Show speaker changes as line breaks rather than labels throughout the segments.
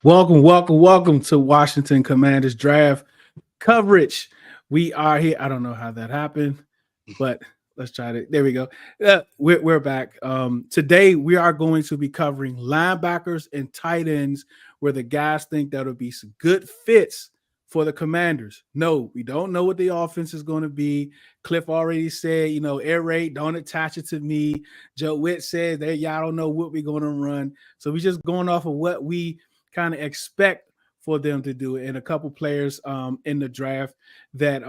Welcome to Washington Commanders draft coverage. We are here. I don't know how that happened, but let's try it. There we go. We're back. Today we are going to be covering linebackers and tight ends, where the guys think that'll be some good fits for the Commanders. No, we don't know what the offense is going to be. Cliff already said, air raid, don't attach it to me. Joe Witt said that y'all don't know what we're going to run. So we're just going off of what we kind of expect for them to do, and a couple players in the draft that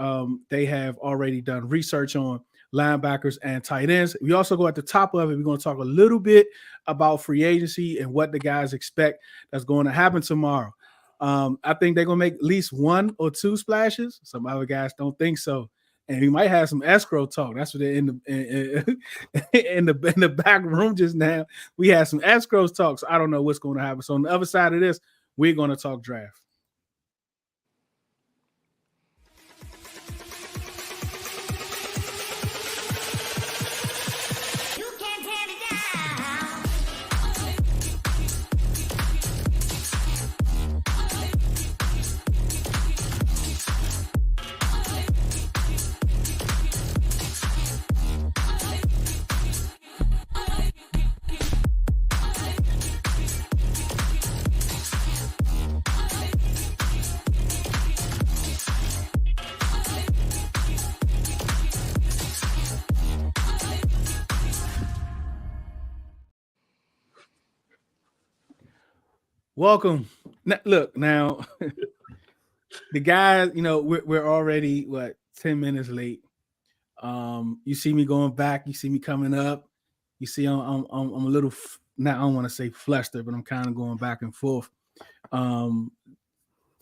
they have already done research on, linebackers and tight ends. We also go at the top of it. We're going to talk a little bit about free agency and what the guys expect that's going to happen tomorrow. I think they're going to make at least one or two splashes. Some other guys don't think so. And we might have some escrow talk. That's what they're in the back room just now. We had some escrow talks. I don't know what's going to happen. So on the other side of this, we're going to talk draft. Welcome. Look, now the guys, we're already 10 minutes late. You see me going back, you see me coming up. You see I'm a little now I don't want to say flustered, but I'm kind of going back and forth.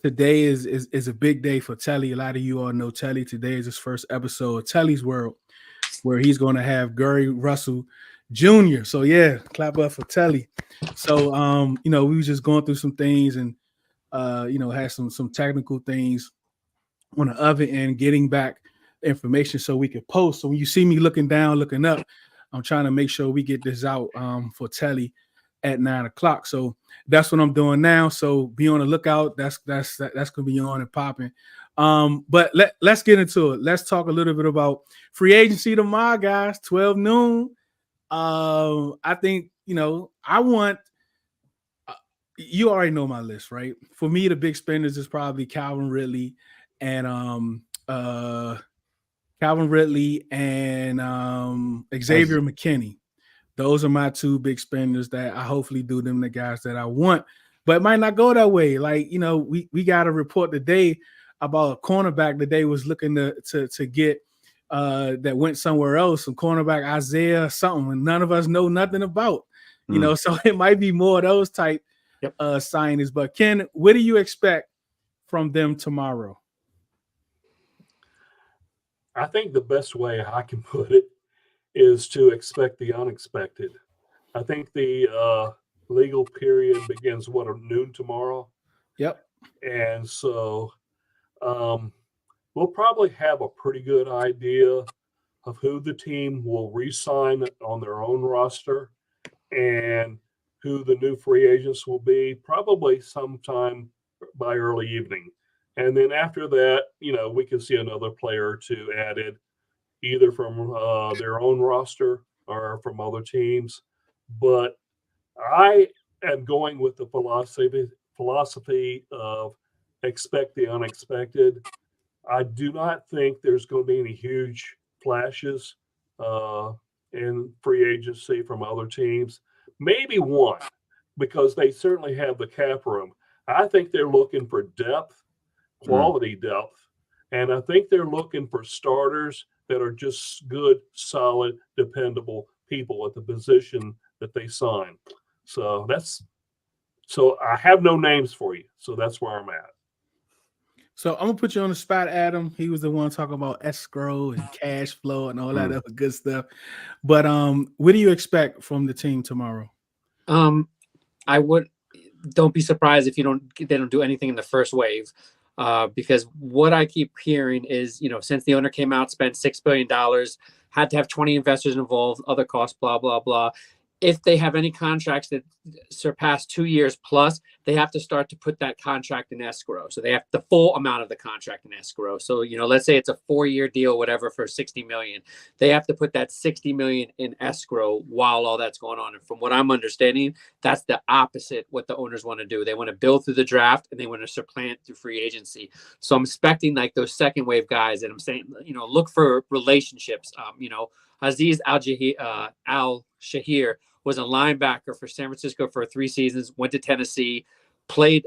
Today is a big day for Telly. A lot of you all know Telly. Today is his first episode of Telly's World, where he's going to have Gary Russell Jr. So yeah, clap up for Telly. So we were just going through some things and had some technical things on the other end, getting back information so we could post. So when you see me looking down, looking up, I'm trying to make sure we get this out for Telly at 9:00. So that's what I'm doing now. So be on the lookout. That's gonna be on and popping. But let's get into it. Let's talk a little bit about free agency tomorrow, guys. 12 noon. I think I want. You already know my list, right? For me, the big spenders is probably Calvin Ridley and Xavier McKinney. Those are my two big spenders that I hopefully do them the guys that I want. But it might not go that way. Like, we got a report today about a cornerback that they was looking to get that went somewhere else, some cornerback Isaiah something, and none of us know nothing about. So it might be more of those type signings. But Ken, what do you expect from them tomorrow?
I think the best way I can put it is to expect the unexpected. I think the legal period begins at noon tomorrow.
Yep.
And so we'll probably have a pretty good idea of who the team will re-sign on their own roster and who the new free agents will be, probably sometime by early evening. And then after that, we can see another player or two added, either from their own roster or from other teams. But I am going with the philosophy of expect the unexpected. I do not think there's going to be any huge flashes in free agency from other teams. Maybe one, because they certainly have the cap room. I think they're looking for depth, quality depth, and I think they're looking for starters that are just good, solid, dependable people at the position that they sign. So I have no names for you. So that's where I'm at.
So I'm gonna put you on the spot, Adam. He was the one talking about escrow and cash flow and all that other good stuff. But what do you expect from the team tomorrow?
Don't be surprised if they don't do anything in the first wave. Because what I keep hearing is, since the owner came out, spent $6 billion, had to have 20 investors involved, other costs, blah, blah, blah. if they have any contracts that surpass 2 years plus, they have to start to put that contract in escrow. So they have the full amount of the contract in escrow. So, let's say it's a 4-year deal, whatever, for $60 million. They have to put that $60 million in escrow while all that's going on. And from what I'm understanding, that's the opposite what the owners want to do. They want to build through the draft and they want to supplant through free agency. So I'm expecting like those second wave guys, and I'm saying, look for relationships. Aziz Al-Shahir was a linebacker for San Francisco for 3 seasons, went to Tennessee, played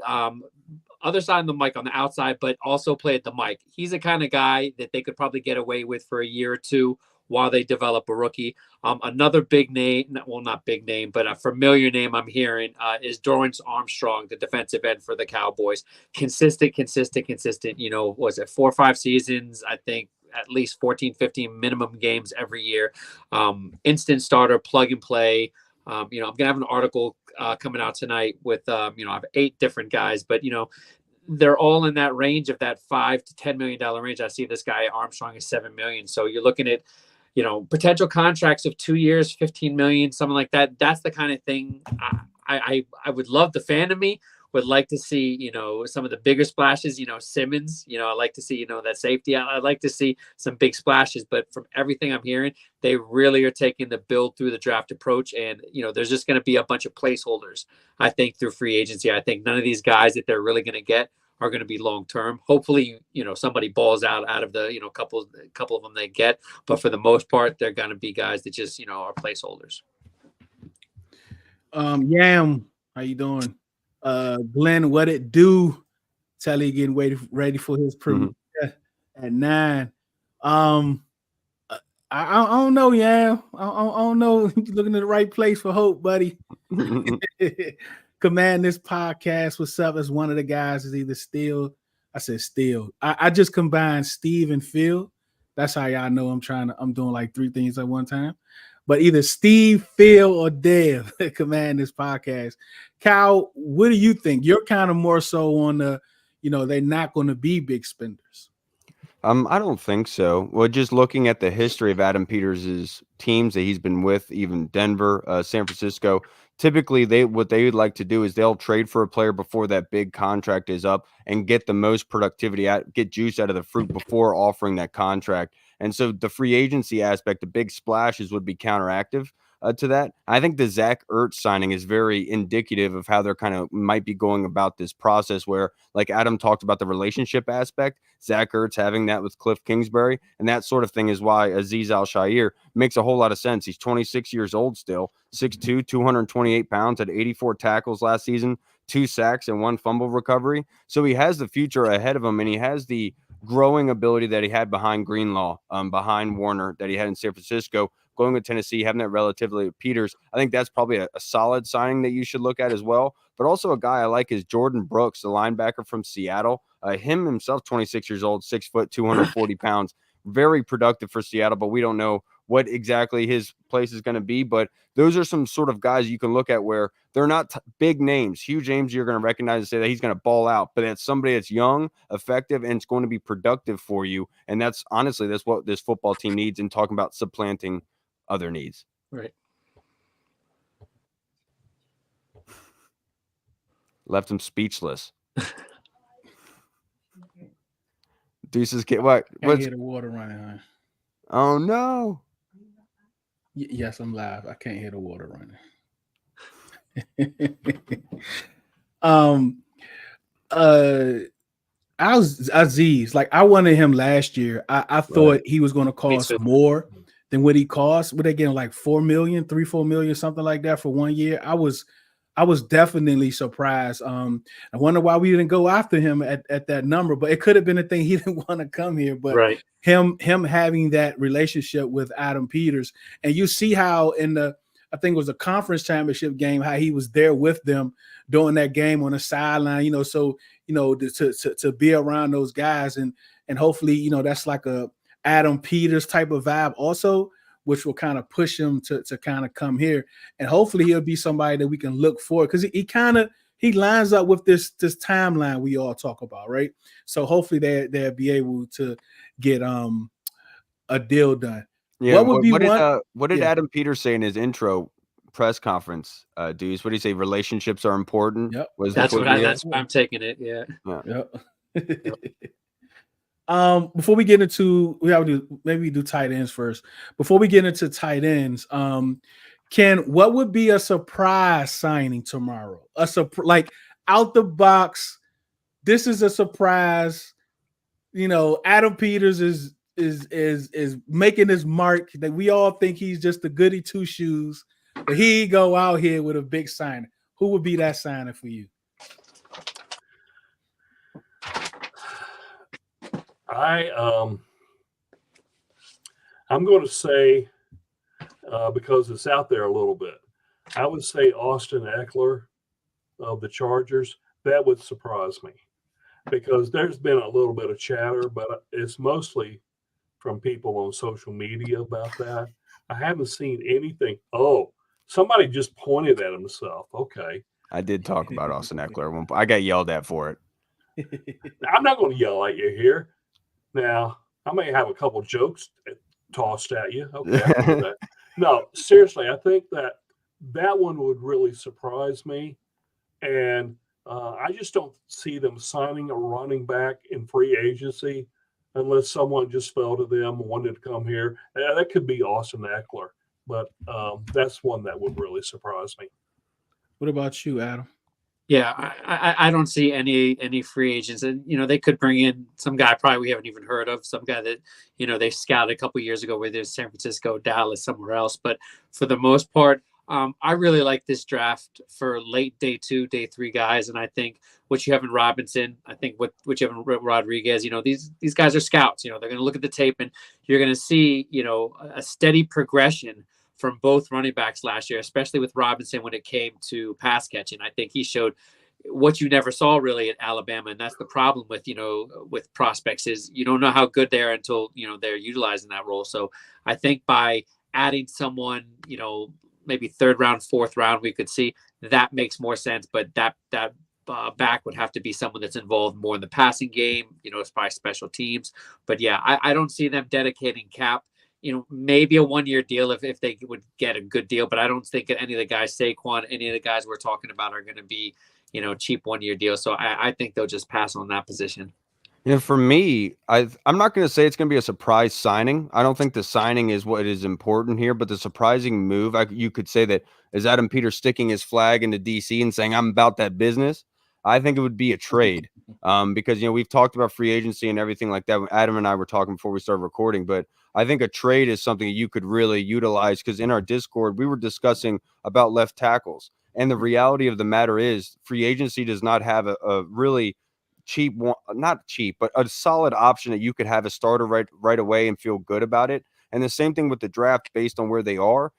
other side of the mic on the outside, but also played the mic. He's the kind of guy that they could probably get away with for a year or two while they develop a rookie. Another big name, well, not big name, but a familiar name I'm hearing is Dorrance Armstrong, the defensive end for the Cowboys. Consistent. Was it 4 or 5 seasons? I think at least 14, 15 minimum games every year. Instant starter, plug and play. I'm going to have an article coming out tonight with, I have 8 different guys, but, they're all in that range of that $5 to $10 million range. I see this guy Armstrong is $7 million. So you're looking at, potential contracts of 2 years, $15 million, something like that. That's the kind of thing I would love. The fan of me would like to see, some of the bigger splashes, Simmons, I like to see, that safety. I'd like to see some big splashes, but from everything I'm hearing, they really are taking the build through the draft approach. And, there's just going to be a bunch of placeholders, I think, through free agency. I think none of these guys that they're really going to get are going to be long-term. Hopefully, somebody balls out of the, couple of them they get, but for the most part, they're going to be guys that just, are placeholders.
Yam, how you doing? Glenn, what it do? Telly getting ready for his premiere at 9. I don't know, Yam. I don't know. You're looking at the right place for hope, buddy. Command this podcast. What's up? As one of the guys is either Steele. I said Steele. I just combined Steve and Phil. That's how y'all know I'm doing like 3 things at one time. But either Steve, Phil, or Dev command this podcast. Kyle, what do you think? You're kind of more so on the, they're not going to be big spenders.
I don't think so. Well, just looking at the history of Adam Peters' teams that he's been with, even Denver, San Francisco, typically what they would like to do is they'll trade for a player before that big contract is up and get the most productivity get juice out of the fruit before offering that contract. And so the free agency aspect, the big splashes would be counteractive to that. I think the Zach Ertz signing is very indicative of how they're kind of might be going about this process where, like Adam talked about the relationship aspect, Zach Ertz having that with Cliff Kingsbury, and that sort of thing is why Aziz Al-Shahir makes a whole lot of sense. He's 26 years old still, 6'2", 228 pounds, had 84 tackles last season, 2 sacks and 1 fumble recovery. So he has the future ahead of him, and he has the growing ability that he had behind Greenlaw, behind Warner, that he had in San Francisco, going with Tennessee, having that relatively with Peters. I think that's probably a solid signing that you should look at as well. But also a guy I like is Jordan Brooks, the linebacker from Seattle. Him himself, 26 years old, 6 foot, 240 pounds, very productive for Seattle, but we don't know what exactly his place is going to be. But those are some sort of guys you can look at where they're not big names, huge names you're going to recognize and say that he's going to ball out, but it's somebody that's young, effective, and it's going to be productive for you. And that's honestly, that's what this football team needs in talking about supplanting other needs.
Right.
Left him speechless. Deuces get what?
Can't hear the water running, huh?
Oh no.
Yes, I'm live. I can't hear the water running. Aziz, like I wanted him last year. I thought he was going to cost more than what he cost. What they getting, like 4 million, 3-4 million, something like that for 1 year. I was definitely surprised. I wonder why we didn't go after him at that number, but it could have been a thing he didn't want to come here. But
right.
him having that relationship with Adam Peters, and you see how in I think it was a conference championship game, how he was there with them during that game on the sideline, so, to be around those guys and hopefully, that's like a Adam Peters type of vibe also, which will kind of push him to kind of come here. And hopefully he'll be somebody that we can look for, because he lines up with this timeline we all talk about, right? So hopefully they'll be able to get a deal done.
Yeah, what did Adam Peters say in his intro press conference, Deuce. What do you say? Relationships are important.
Yep.
Was
That's
the
what
quote he had?
that's why I'm taking it. Yeah.
Yep. Before we get into, maybe do tight ends first. Before we get into tight ends, what would be a surprise signing tomorrow? Like out the box. This is a surprise. Adam Peters is making his mark that we all think he's just a goody two shoes, but he go out here with a big signing. Who would be that signing for you?
I'm going to say, because it's out there a little bit, I would say Austin Eckler of the Chargers. That would surprise me, because there's been a little bit of chatter, but it's mostly from people on social media about that. I haven't seen anything. Oh, somebody just pointed at himself. Okay.
I did talk about Austin Eckler at one point. I got yelled at for it.
I'm not going to yell at you here. Now, I may have a couple jokes tossed at you. Okay, I can do that. No, seriously, I think that one would really surprise me. And I just don't see them signing a running back in free agency unless someone just fell to them and wanted to come here. That could be Austin Eckler, but that's one that would really surprise me.
What about you, Adam?
Yeah, I don't see any free agents, and they could bring in some guy probably we haven't even heard of, some guy that they scouted a couple years ago, whether it's San Francisco, Dallas, somewhere else. But for the most part, I really like this draft for late day 2, day 3 guys, and I think what you have in Robinson, I think what you have in Rodriguez, these guys are scouts. They're going to look at the tape, and you're going to see a steady progression from both running backs last year, especially with Robinson when it came to pass catching. I think he showed what you never saw really at Alabama, and that's the problem with with prospects is you don't know how good they are until they're utilizing that role. So I think by adding someone maybe 3rd round, 4th round, we could see that makes more sense. But that back would have to be someone that's involved more in the passing game. It's probably special teams. But yeah, I don't see them dedicating cap. Maybe a 1-year deal if they would get a good deal, but I don't think any of the guys, Saquon, any of the guys we're talking about are going to be, cheap 1-year deals. So I think they'll just pass on that position.
For me, I'm not going to say it's going to be a surprise signing. I don't think the signing is what is important here, but the surprising move, you could say that is Adam Peters sticking his flag into DC and saying, I'm about that business. I think it would be a trade because, we've talked about free agency and everything like that. Adam and I were talking before we started recording, but I think a trade is something that you could really utilize because in our Discord, we were discussing about left tackles. And the reality of the matter is free agency does not have a really cheap one, not cheap, but a solid option that you could have a starter right away and feel good about it. And the same thing with the draft based on where they are.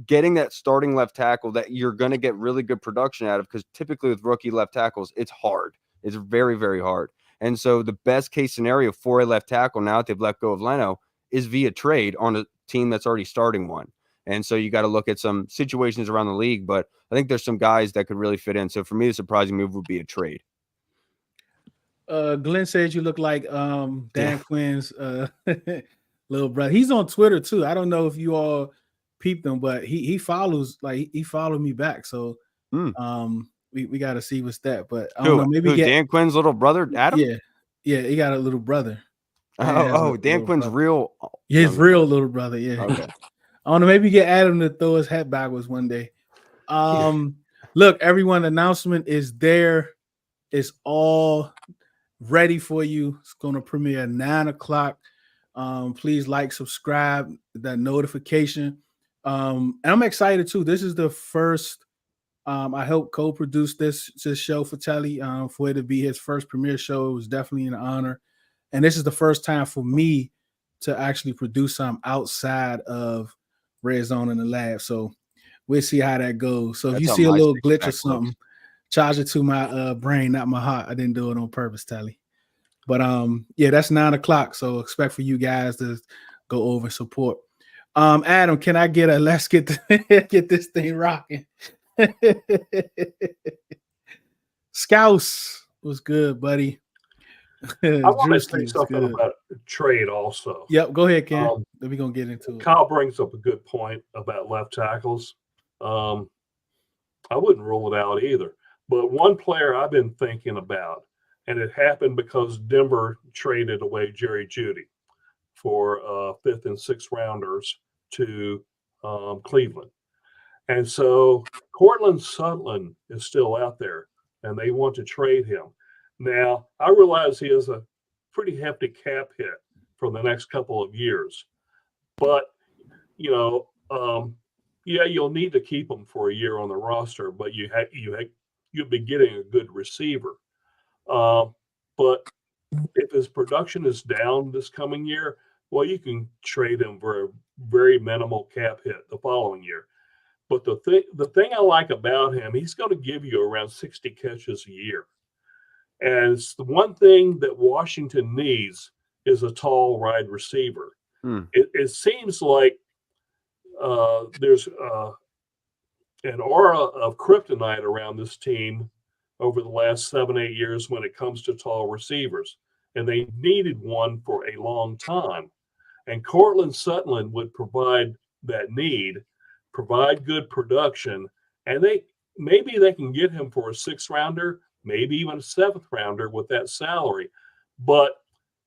Getting that starting left tackle that you're going to get really good production out of, because typically with rookie left tackles, it's hard. It's very, very hard. And so the best case scenario for a left tackle now that they've let go of Leno is via trade on a team that's already starting one. And so you got to look at some situations around the league, but I think there's some guys that could really fit in. So for me, the surprising move would be a trade.
Glenn says you look like Dan Quinn's little brother. He's on Twitter too. I don't know if you all peeped him, but he follows, like he followed me back. So we got to see what's that. But I don't know, maybe
Dan Quinn's little brother, Adam.
Yeah, he got a little brother.
Dan Quinn's real.
Yeah, his real little brother. Yeah.
Okay.
I don't know. Maybe get Adam to throw his hat backwards one day. Look, everyone, announcement is there. It's all ready for you. It's going to premiere at 9:00. Please like, subscribe, that notification. And I'm excited too. This is the first. I helped co-produce this show for Telly. For it to be his first premiere show, it was definitely an honor. And this is the first time for me to actually produce something outside of Red Zone in the lab. So we'll see how that goes. So if you see a little glitch or something, charge it to my brain, not my heart. I didn't do it on purpose, Telly. But yeah, that's 9:00. So expect for you guys to go over and support. Adam, can I get let's get this thing rocking? Scouse was good, buddy.
I want to say something about trade also.
Yep, go ahead, Ken. Then we're going to get into it.
Kyle brings up a good point about left tackles. I wouldn't rule it out either. But one player I've been thinking about, and it happened because Denver traded away Jerry Jeudy for 5th and 6th rounders to Cleveland. And so Cortland Sutton is still out there, and they want to trade him. Now, I realize he has a pretty hefty cap hit for the next couple of years. But, you know, yeah, you'll need to keep him for a year on the roster, but you'll be getting a good receiver. But if his production is down this coming year, well, you can trade him for a very minimal cap hit the following year. But the thing I like about him, he's going to give you around 60 catches a year. And it's the one thing that Washington needs is a tall wide receiver. It seems like there's an aura of kryptonite around this team over the last 7-8 years when it comes to tall receivers. And they needed one for a long time. And Cortland Sutton would provide that need, provide good production, and maybe they can get him for a 6th rounder, maybe even a 7th rounder with that salary. But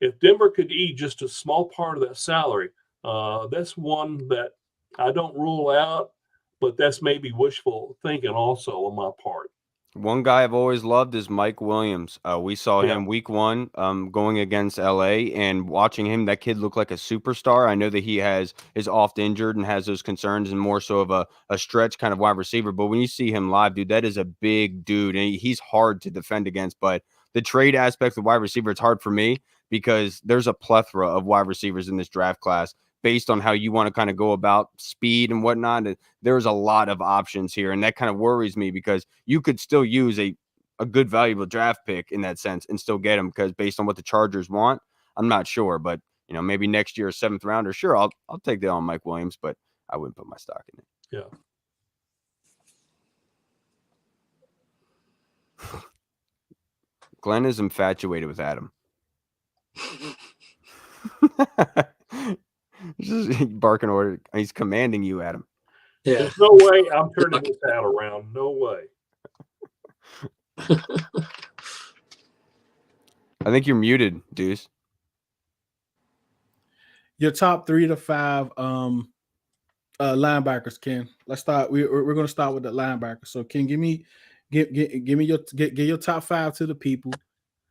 if Denver could eat just a small part of that salary, that's one that I don't rule out, but that's maybe wishful thinking also on my part.
One guy I've always loved is Mike Williams. We saw him week 1 going against LA, and watching him, that kid looked like a superstar. I know that he is oft injured and has those concerns and more so of a stretch kind of wide receiver. But when you see him live, dude, that is a big dude, and he's hard to defend against. But the trade aspect of wide receiver, it's hard for me because there's a plethora of wide receivers in this draft class. Based on how you want to kind of go about speed and whatnot, there's a lot of options here. And that kind of worries me because you could still use a good valuable draft pick in that sense and still get him, because based on what the Chargers want, I'm not sure. But, you know, maybe next year, a 7th rounder, sure, I'll take that on Mike Williams, but I wouldn't put my stock in it.
Yeah.
Glenn is infatuated with Adam. He's just barking order. He's commanding you, Adam.
Yeah.
There's no way I'm turning this hat around. No way.
I think you're muted, Deuce.
Your top 3 to 5 linebackers, Ken. Let's start. We're going to start with the linebackers. So, Ken, give me your top 5 to the people,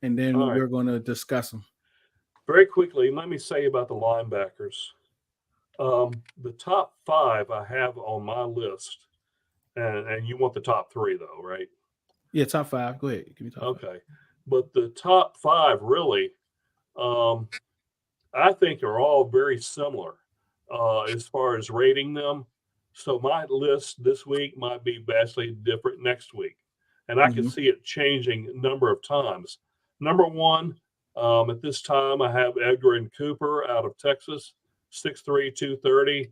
and then we're going to discuss them.
Very quickly, let me say about the linebackers. The top 5 I have on my list, and you want the top 3 though, right?
Yeah, top 5. Go ahead. Give me top 5.
Okay. But the top 5 really, I think are all very similar as far as rating them. So my list this week might be vastly different next week. And I can see it changing a number of times. Number 1, at this time, I have Edgar and Cooper out of Texas, 6'3", 230.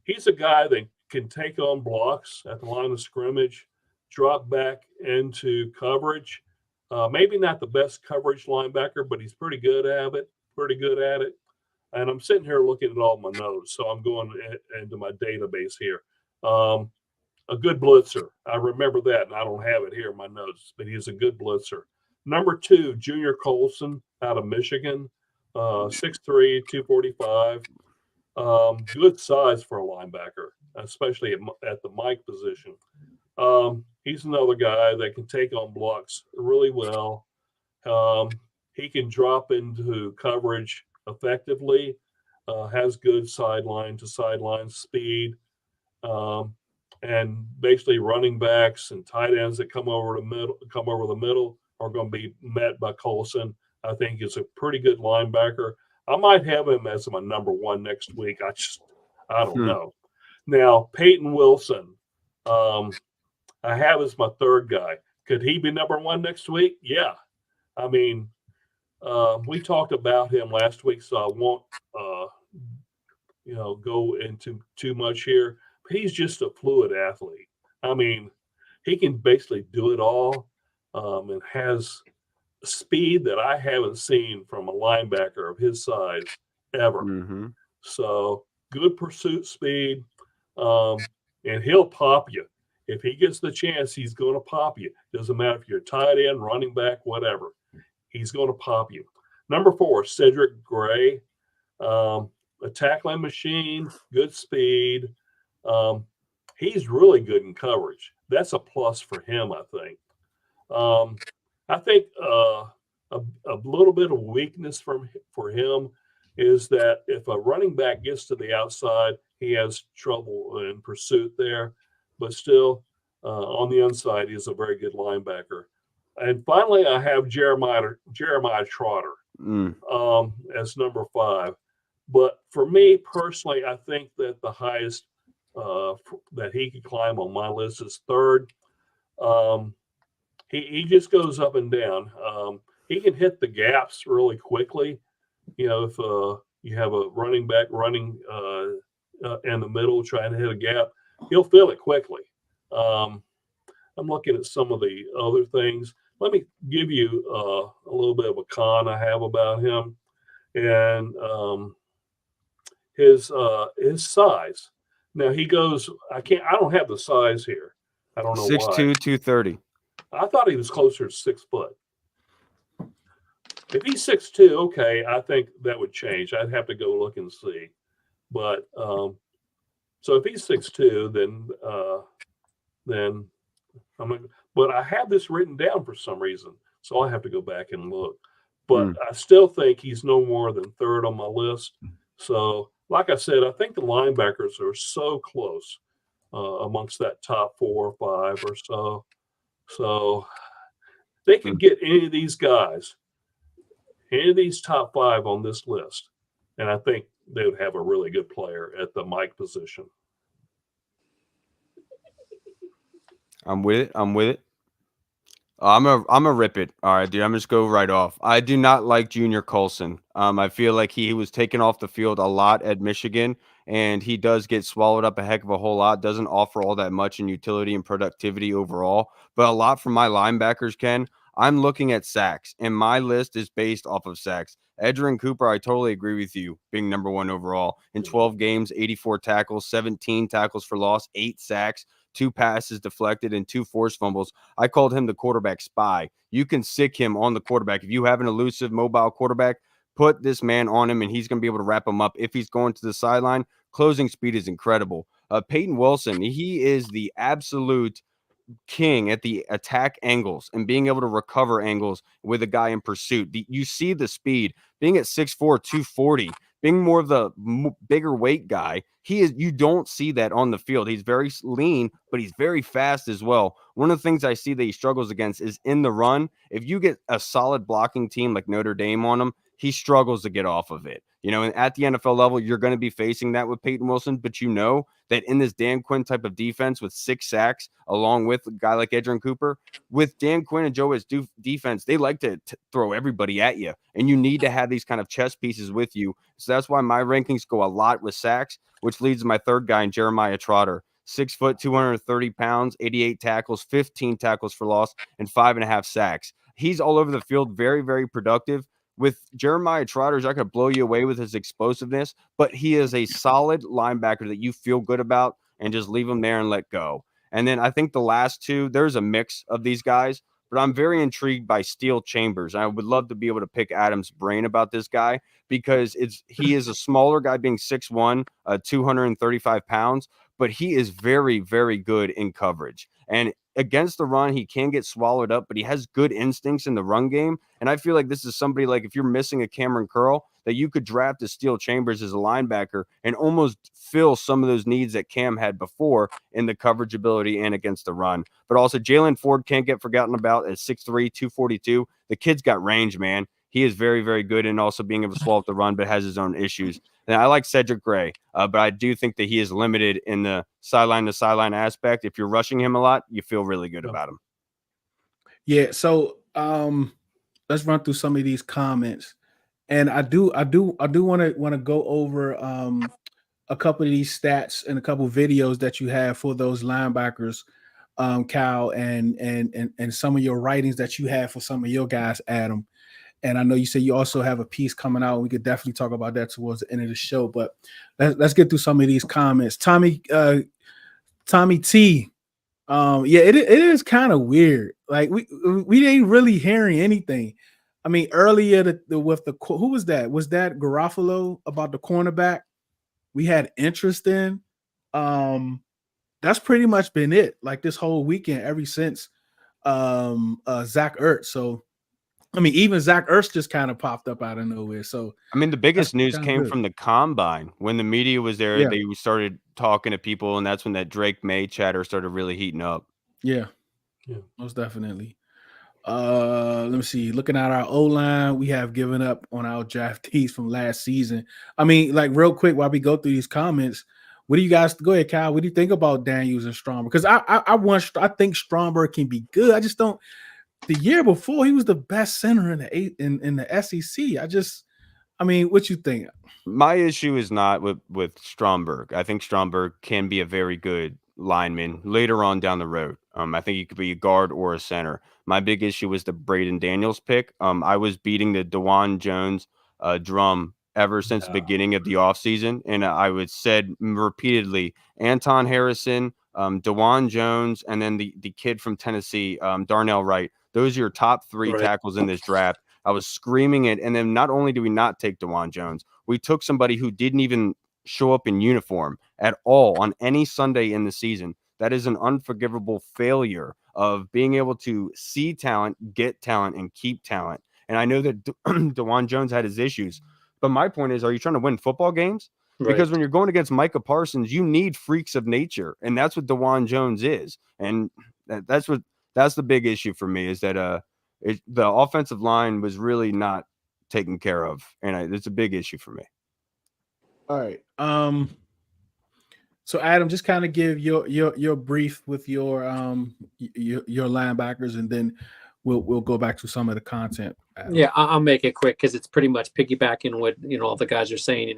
He's a guy that can take on blocks at the line of scrimmage, drop back into coverage. Maybe not the best coverage linebacker, but he's pretty good at it. And I'm sitting here looking at all my notes, so I'm going into my database here. A good blitzer. I remember that, and I don't have it here in my notes, but he's a good blitzer. Number 2, Junior Colson out of Michigan, 6'3", 245. Good size for a linebacker, especially at the Mike position. He's another guy that can take on blocks really well. He can drop into coverage effectively, has good sideline to sideline speed. And basically running backs and tight ends that come over the middle are going to be met by Colson. I think he's a pretty good linebacker. I might have him as my number 1 next week. I don't know. Now, Peyton Wilson, I have as my 3rd guy. Could he be number 1 next week? Yeah. I mean, we talked about him last week, so I won't, go into too much here. But he's just a fluid athlete. I mean, he can basically do it all, and has speed that I haven't seen from a linebacker of his size ever. So good pursuit speed. and he'll pop you. If he gets the chance, he's going to pop you. Doesn't matter if you're tight end, running back, whatever. He's going to pop you. Number 4, Cedric Gray. A tackling machine, good speed. He's really good in coverage. That's a plus for him, I think. I think a little bit of weakness for him is that if a running back gets to the outside, he has trouble in pursuit there. But still, on the inside, he's a very good linebacker. And finally, I have Jeremiah Trotter as number 5. But for me personally, I think that the highest that he could climb on my list is 3rd. He just goes up and down. He can hit the gaps really quickly. You know, if you have a running back running in the middle trying to hit a gap, he'll fill it quickly. I'm looking at some of the other things. Let me give you a little bit of a con I have about him, and his size. Now he goes. I don't have the size here. I don't know
6'2",
why.
230.
I thought he was closer to 6 foot. If he's 6'2", okay, I think that would change. I'd have to go look and see. But so if he's 6'2", then I'm gonna, but I have this written down for some reason, so I have to go back and look. But I still think he's no more than 3rd on my list. So, like I said, I think the linebackers are so close amongst that top 4 or 5 or so. So they could get any of these guys, any of these top 5 on this list, and I think they would have a really good player at the Mike position.
I'm with it. I'm a rip it. All right, dude. I'm just go right off. I do not like Junior Colson. I feel like he was taken off the field a lot at Michigan, and he does get swallowed up a heck of a whole lot. Doesn't offer all that much in utility and productivity overall, but a lot from my linebackers, Ken. I'm looking at sacks, and my list is based off of sacks. Edgerrin Cooper, I totally agree with you, being number 1 overall. In 12 games, 84 tackles, 17 tackles for loss, 8 sacks, 2 passes deflected, and 2 forced fumbles. I called him the quarterback spy. You can sick him on the quarterback. If you have an elusive, mobile quarterback, put this man on him, and he's going to be able to wrap him up. If he's going to the sideline, closing speed is incredible. Peyton Wilson, he is the absolute king at the attack angles and being able to recover angles with a guy in pursuit. You see the speed. Being at 6'4", 240, being more of the bigger weight guy, you don't see that on the field. He's very lean, but he's very fast as well. One of the things I see that he struggles against is in the run. If you get a solid blocking team like Notre Dame on him, he struggles to get off of it. You know, and at the NFL level, you're going to be facing that with Payton Wilson, but you know that in this Dan Quinn type of defense with 6 sacks, along with a guy like Edgerrin Cooper, with Dan Quinn and Joe Witt's defense, they like to throw everybody at you, and you need to have these kind of chess pieces with you. So that's why my rankings go a lot with sacks, which leads to my 3rd guy in Jeremiah Trotter. 6 foot, 230 pounds, 88 tackles, 15 tackles for loss, and 5.5 sacks. He's all over the field, very, very productive. With Jeremiah Trotter, I could blow you away with his explosiveness, but he is a solid linebacker that you feel good about and just leave him there and let go. And then I think the last 2, there's a mix of these guys, but I'm very intrigued by Steel Chambers. I would love to be able to pick Adam's brain about this guy because he is a smaller guy, being 6'1", 235 pounds, but he is very, very good in coverage. And against the run, he can get swallowed up, but he has good instincts in the run game. And I feel like this is somebody, like if you're missing a Cameron Curl, that you could draft as Steel Chambers as a linebacker and almost fill some of those needs that Cam had before in the coverage ability and against the run. But also Jalen Ford can't get forgotten about at 6'3", 242. The kid's got range, man. He is very, very good and also being able to swallow up the run, but has his own issues. And I like Cedric Gray, but I do think that he is limited in the sideline-to-sideline aspect. If you're rushing him a lot, you feel really good about him.
Yeah, so let's run through some of these comments. And I do want to go over a couple of these stats and a couple of videos that you have for those linebackers, Cal, and some of your writings that you have for some of your guys, Adam. And I know you said you also have a piece coming out. We could definitely talk about that towards the end of the show. But let's get through some of these comments. Tommy Tommy T. Yeah, it is kind of weird. Like we ain't really hearing anything. I mean, earlier with the who was that? Was that Garofalo about the cornerback? We had interest in. That's pretty much been it. Like this whole weekend, ever since Zach Ertz. So I mean, even Zach Ertz just kind of popped up out of nowhere. So
I mean, the biggest news came
good.
from the combine when the media was there.
Yeah.
They started talking to people, and that's when that Drake May chatter started really heating up.
Yeah, most definitely. Let me see. Looking at our O-line, we have given up on our draftees from last season. I mean, like real quick while we go through these comments, what do you guys go ahead, Kyle? What do you think about Daniels and Stromberg? Because I think Stromberg can be good. I just don't. The year before, he was the best center in the SEC. I mean, what you think?
My issue is not with Stromberg. I think Stromberg can be a very good lineman later on down the road. I think he could be a guard or a center. My big issue was the Braden Daniels pick. I was beating the DeJuan Jones drum ever since the beginning of the offseason, and I would said repeatedly, Anton Harrison, DeJuan Jones, and then the kid from Tennessee, Darnell Wright. Those are your top three tackles in this draft. I was screaming it. And then not only do we not take DeJuan Jones, we took somebody who didn't even show up in uniform at all on any Sunday in the season. That is an unforgivable failure of being able to see talent, get talent, and keep talent. And I know that DeJuan Jones had his issues. But my point is, are you trying to win football games? Because when you're going against Micah Parsons, you need freaks of nature. And that's what DeJuan Jones is. And that's the big issue for me, is that the offensive line was really not taken care of, and it's a big issue for me.
All right. So Adam, just kind of give your brief with your linebackers, and then we'll go back to some of the content. Adam.
Yeah, I'll make it quick because it's pretty much piggybacking what all the guys are saying.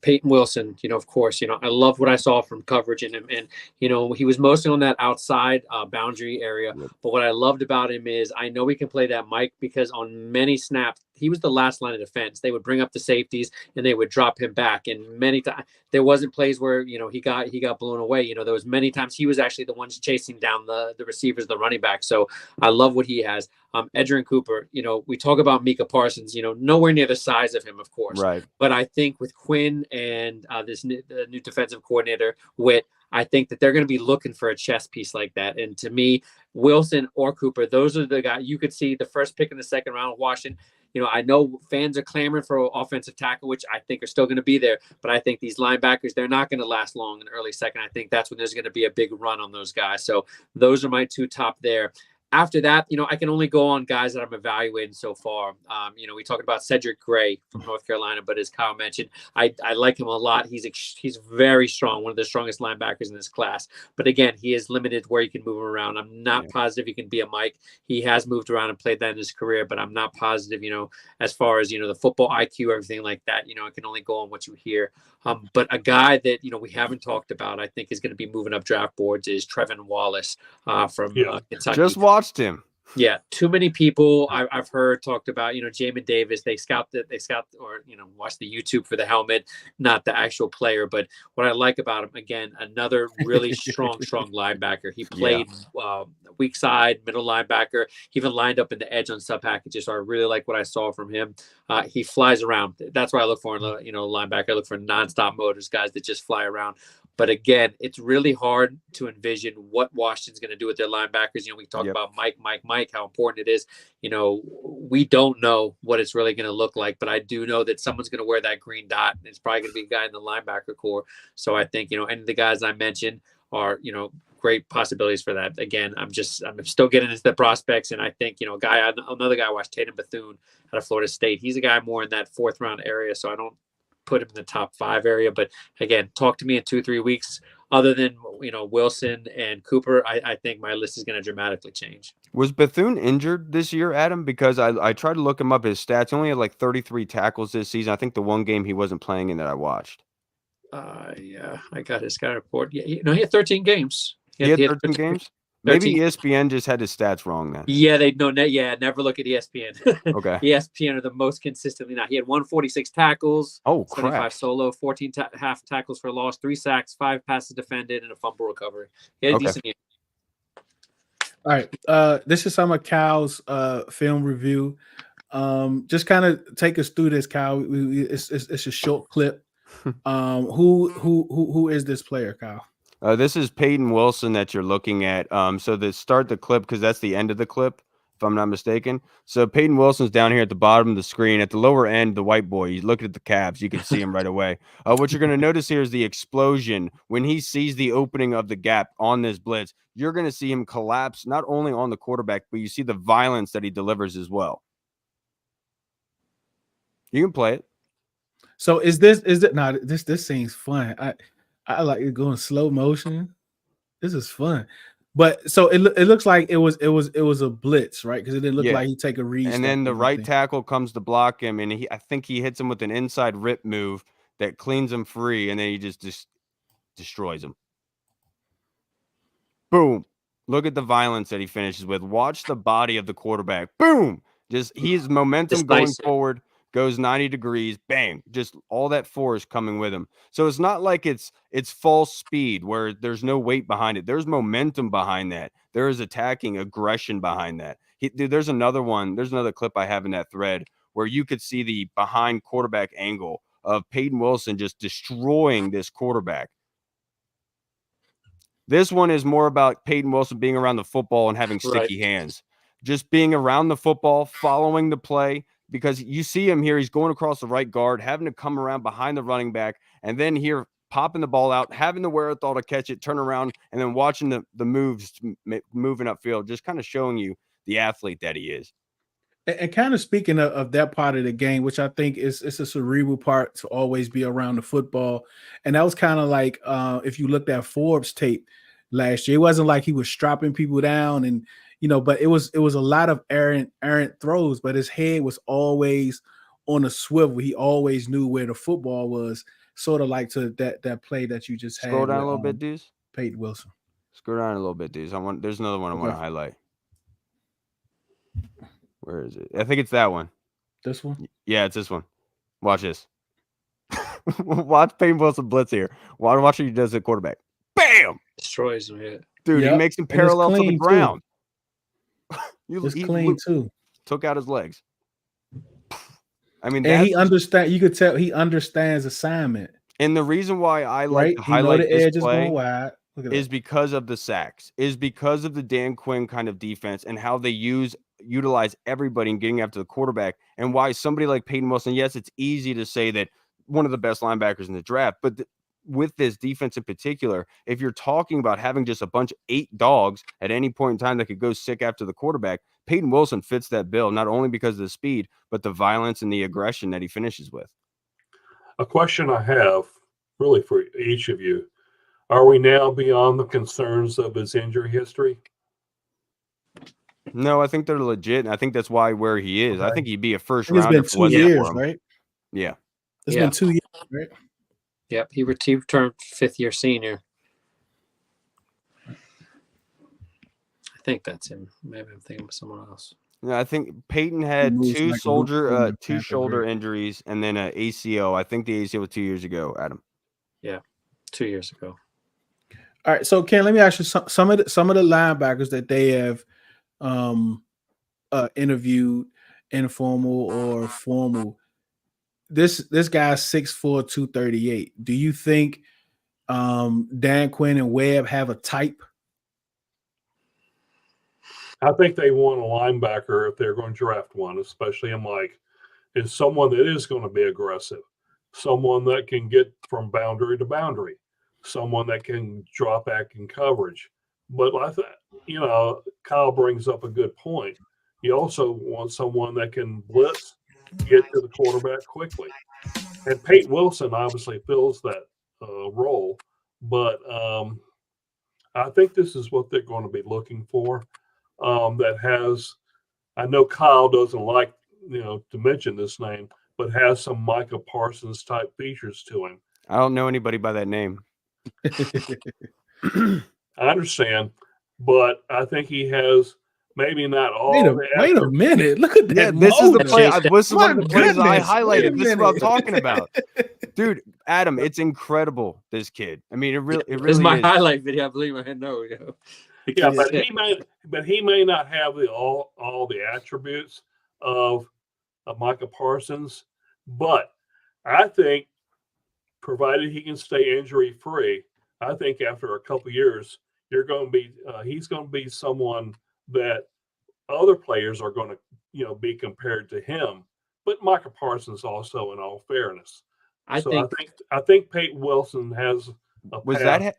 Peyton Wilson. Of course, I love what I saw from coverage in him, and he was mostly on that outside boundary area. But what I loved about him is I know he can play that Mike, because on many snaps he was the last line of defense. They would bring up the safeties and they would drop him back, and many times there wasn't plays where he got blown away. There was many times he was actually the ones chasing down the receivers, the running back. So I love what he has. Edgerrin Cooper, we talk about Micah Parsons, nowhere near the size of him, of course.
Right.
But I think with Quinn and the new defensive coordinator, Witt, I think that they're going to be looking for a chess piece like that. And to me, Wilson or Cooper, those are the guys. You could see the first pick in the second round of Washington. I know fans are clamoring for offensive tackle, which I think are still going to be there. But I think these linebackers, they're not going to last long in the early second. I think that's when there's going to be a big run on those guys. So those are my two top there. After that, I can only go on guys that I'm evaluating so far. We talked about Cedric Gray from North Carolina, but as Kyle mentioned, I like him a lot. He's very strong, one of the strongest linebackers in this class. But again, he is limited where he can move around. I'm not positive he can be a Mike. He has moved around and played that in his career, but I'm not positive, as far as, the football IQ, everything like that. I can only go on what you hear. But a guy that, we haven't talked about, I think is going to be moving up draft boards is Trevin Wallace from Kentucky.
Just watched him.
Yeah, too many people I've heard talked about, Jamin Davis. They scout or watch the YouTube for the helmet, not the actual player. But what I like about him, again, another really strong linebacker. He played weak side, middle linebacker. He even lined up in the edge on sub packages. So I really like what I saw from him. He flies around. That's what I look for in linebacker. I look for nonstop motors, guys that just fly around. But again, it's really hard to envision what Washington's going to do with their linebackers. We talk about Mike, how important it is. We don't know what it's really going to look like, but I do know that someone's going to wear that green dot, and it's probably going to be a guy in the linebacker core. So I think, any of the guys I mentioned are, great possibilities for that. Again, I'm still getting into the prospects, and I think, another guy I watched, Tatum Bethune out of Florida State. He's a guy more in that fourth round area, so I don't put him in the top 5 area. But again, talk to me in 2-3 weeks. Other than Wilson and Cooper, I think my list is going to dramatically change.
Was Bethune injured this year, Adam? Because I tried to look him up, his stats. He only had like 33 tackles this season. I think the one game he wasn't playing in that I watched.
I got his guy report. Yeah, he had 13 games.
He had 13 games. Maybe
13.
ESPN just had his stats wrong then.
Yeah, never look at ESPN.
Okay.
ESPN are the most consistently not. He had 146 tackles,
Oh,
75
crap.
solo, 14 half tackles for loss, 3 sacks, 5 passes defended, and a fumble recovery. He had a
Okay.
decent year.
All right. This is some of Cal's film review. Just kind of take us through this, Cal. It's a short clip. Who is this player, Kyle?
This is Peyton Wilson that you're looking at. So to start the clip, because that's the end of the clip, if I'm not mistaken. So Peyton Wilson's down here at the bottom of the screen. At the lower end, the white boy, he's looking at the calves. You can see him right away. What you're going to notice here is the explosion. When he sees the opening of the gap on this blitz, you're going to see him collapse, not only on the quarterback, but you see the violence that he delivers as well. You can play it.
So this seems fun. I like it going slow motion. This is fun. But so it looks like it was a blitz, right? Because it didn't look like he take a read.
And then the right tackle comes to block him, and I think he hits him with an inside rip move that cleans him free, and then he just destroys him. Boom. Look at the violence that he finishes with. Watch the body of the quarterback. Boom. Just his momentum going forward goes 90 degrees. Bang. Just all that force coming with him. So it's not like it's false speed where there's no weight behind it. There's momentum behind that. There is attacking aggression behind that. There's another one. There's another clip I have in that thread where you could see the behind quarterback angle of Peyton Wilson just destroying this quarterback. This one is more about Peyton Wilson being around the football and having sticky hands. Just being around the football, following the play, because you see him here. He's going across the right guard, having to come around behind the running back, and then here popping the ball out, having the wherewithal to catch it, turn around, and then watching the moves moving upfield, just kind of showing you the athlete that he is.
And kind of speaking of that part of the game, which I think it's a cerebral part to always be around the football. And that was kind of like if you looked at Forbes tape last year, it wasn't like he was strapping people down and but it was a lot of errant throws, but his head was always on a swivel. He always knew where the football was, sort of like to that play that you just had.
Scroll down a little bit, Deuce.
Peyton Wilson.
Scroll down a little bit, Deuce. There's another one I want to highlight. Where is it? I think it's that one.
This one?
Yeah, it's this one. Watch this. Watch Peyton Wilson blitz here. Watch what he does at quarterback. Bam!
Destroys him. Yeah.
Dude, he makes him parallel to the ground.
It's clean too.
Took out his legs. I mean,
and he understands. You could tell he understands assignment.
And the reason why I like to highlight
the
this
edges
play
going wide
is because of the sacks, is because of the Dan Quinn kind of defense and how they utilize everybody in getting after the quarterback, and why somebody like Peyton Wilson, yes, it's easy to say that one of the best linebackers in the draft, but with this defense in particular, if you're talking about having just a bunch of 8 dogs at any point in time that could go sick after the quarterback, Peyton Wilson fits that bill, not only because of the speed, but the violence and the aggression that he finishes with.
A question I have really for each of you. Are we now beyond the concerns of his injury history?
No, I think they're legit. And I think that's where he is. Okay. I think he'd be a first
rounder.
It's
been 2 years, right?
Yeah.
It's been 2 years, right?
Yep. He returned 5th year senior. I think that's him. Maybe I'm thinking of someone else.
No, I think Peyton had two shoulder injuries and then an ACL. I think the ACL was 2 years ago, Adam.
Yeah, 2 years ago.
All right, so Ken, let me ask you some of the linebackers that they have interviewed, informal or formal. This guy's 6'4", 238. Do you think Dan Quinn and Webb have a type?
I think they want a linebacker if they're going to draft one, especially in is someone that is going to be aggressive, someone that can get from boundary to boundary, someone that can drop back in coverage. But I think, Kyle brings up a good point. You also want someone that can blitz, get to the quarterback quickly. And Peyton Wilson obviously fills that role, but I think this is what they're going to be looking for. That has, I know Kyle doesn't like, to mention this name, but has some Micah Parsons type features to him.
I don't know anybody by that name.
I understand, but I think he has maybe not all
Wait
the
a
attributes.
minute. Look at that.
Yeah, this is the
motor.
play.
Chase that.
This is one of
My
the plays I
goodness. Wait a
highlighted. This is what I'm
minute.
talking about, dude. Adam, it's incredible. This kid. I mean, it really
This is my
is.
highlight video. I believe I know.
Yeah, but he may not have all the attributes of Micah Parsons, but I think, provided he can stay injury free, I think after a couple of years, he's going to be someone that other players are going to be compared to him. But Micah Parsons also, in all fairness, I think Peyton Wilson has a path.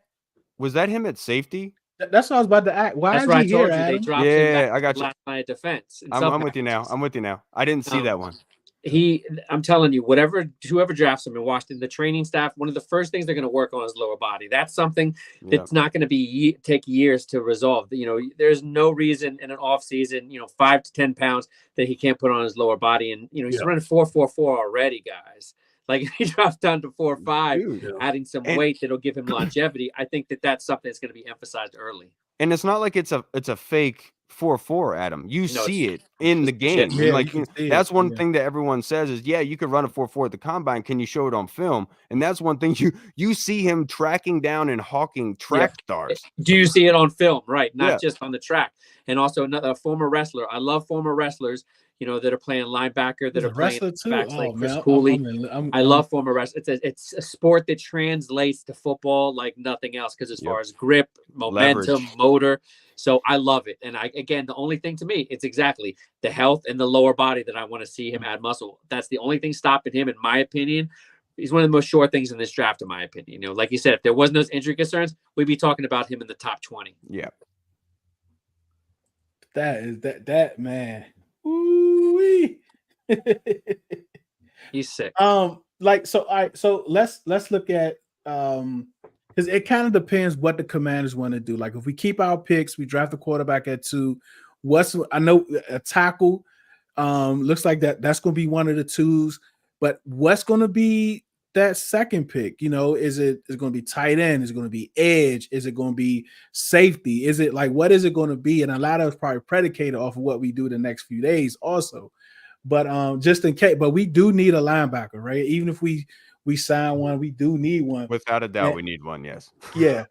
Was that him at safety?
That's what I was about to ask. Why
That's
is
right. I
he
told
here,
you they
Adam?
dropped him back
I got you.
last night at defense.
I'm with you now. I didn't see that one.
I'm telling you, whoever drafts him in Washington, the training staff, one of the first things they're going to work on is lower body. That's something that's not going to take years to resolve. There's no reason in an off season, 5 to 10 pounds that he can't put on his lower body. And, he's running 4.44 already, guys. Like if he drops down to 4.5, adding some weight that'll give him longevity. I think that's something that's going to be emphasized early.
And it's not like it's a fake 4.4, Adam. You see it in the game.
Yeah,
that's one thing that everyone says is, you could run a 4.4 at the combine. Can you show it on film? And that's one thing you see him tracking down and hawking track stars.
Do you see it on film? Right. Not just on the track. And also another former wrestler. I love former wrestlers, that are playing linebacker, that are playing backs like Chris Cooley. I love former wrestlers. It's a sport that translates to football like nothing else because as far as grip, momentum, leverage, motor. So I love it. And again, the only thing to me, it's exactly the health and the lower body that I want to see him add muscle. That's the only thing stopping him, in my opinion. He's one of the most sure things in this draft, in my opinion. Like you said, if there wasn't those injury concerns, we'd be talking about him in the top 20.
Yeah.
That man. Ooh-wee.
He's sick.
All right, so let's look at because it kind of depends what the Commanders want to do. Like if we keep our picks, we draft a quarterback at 2. I know a tackle looks like that's going to be one of the 2s, but what's going to be that second pick? Is it going to be tight end? Is it going to be edge? Is it going to be safety? Is it what is it going to be? And a lot of it's probably predicated off of what we do the next few days also. But just in case, but we do need a linebacker, right? Even if we sign one, we do need one.
Without a doubt, we need one, yes.
Yeah.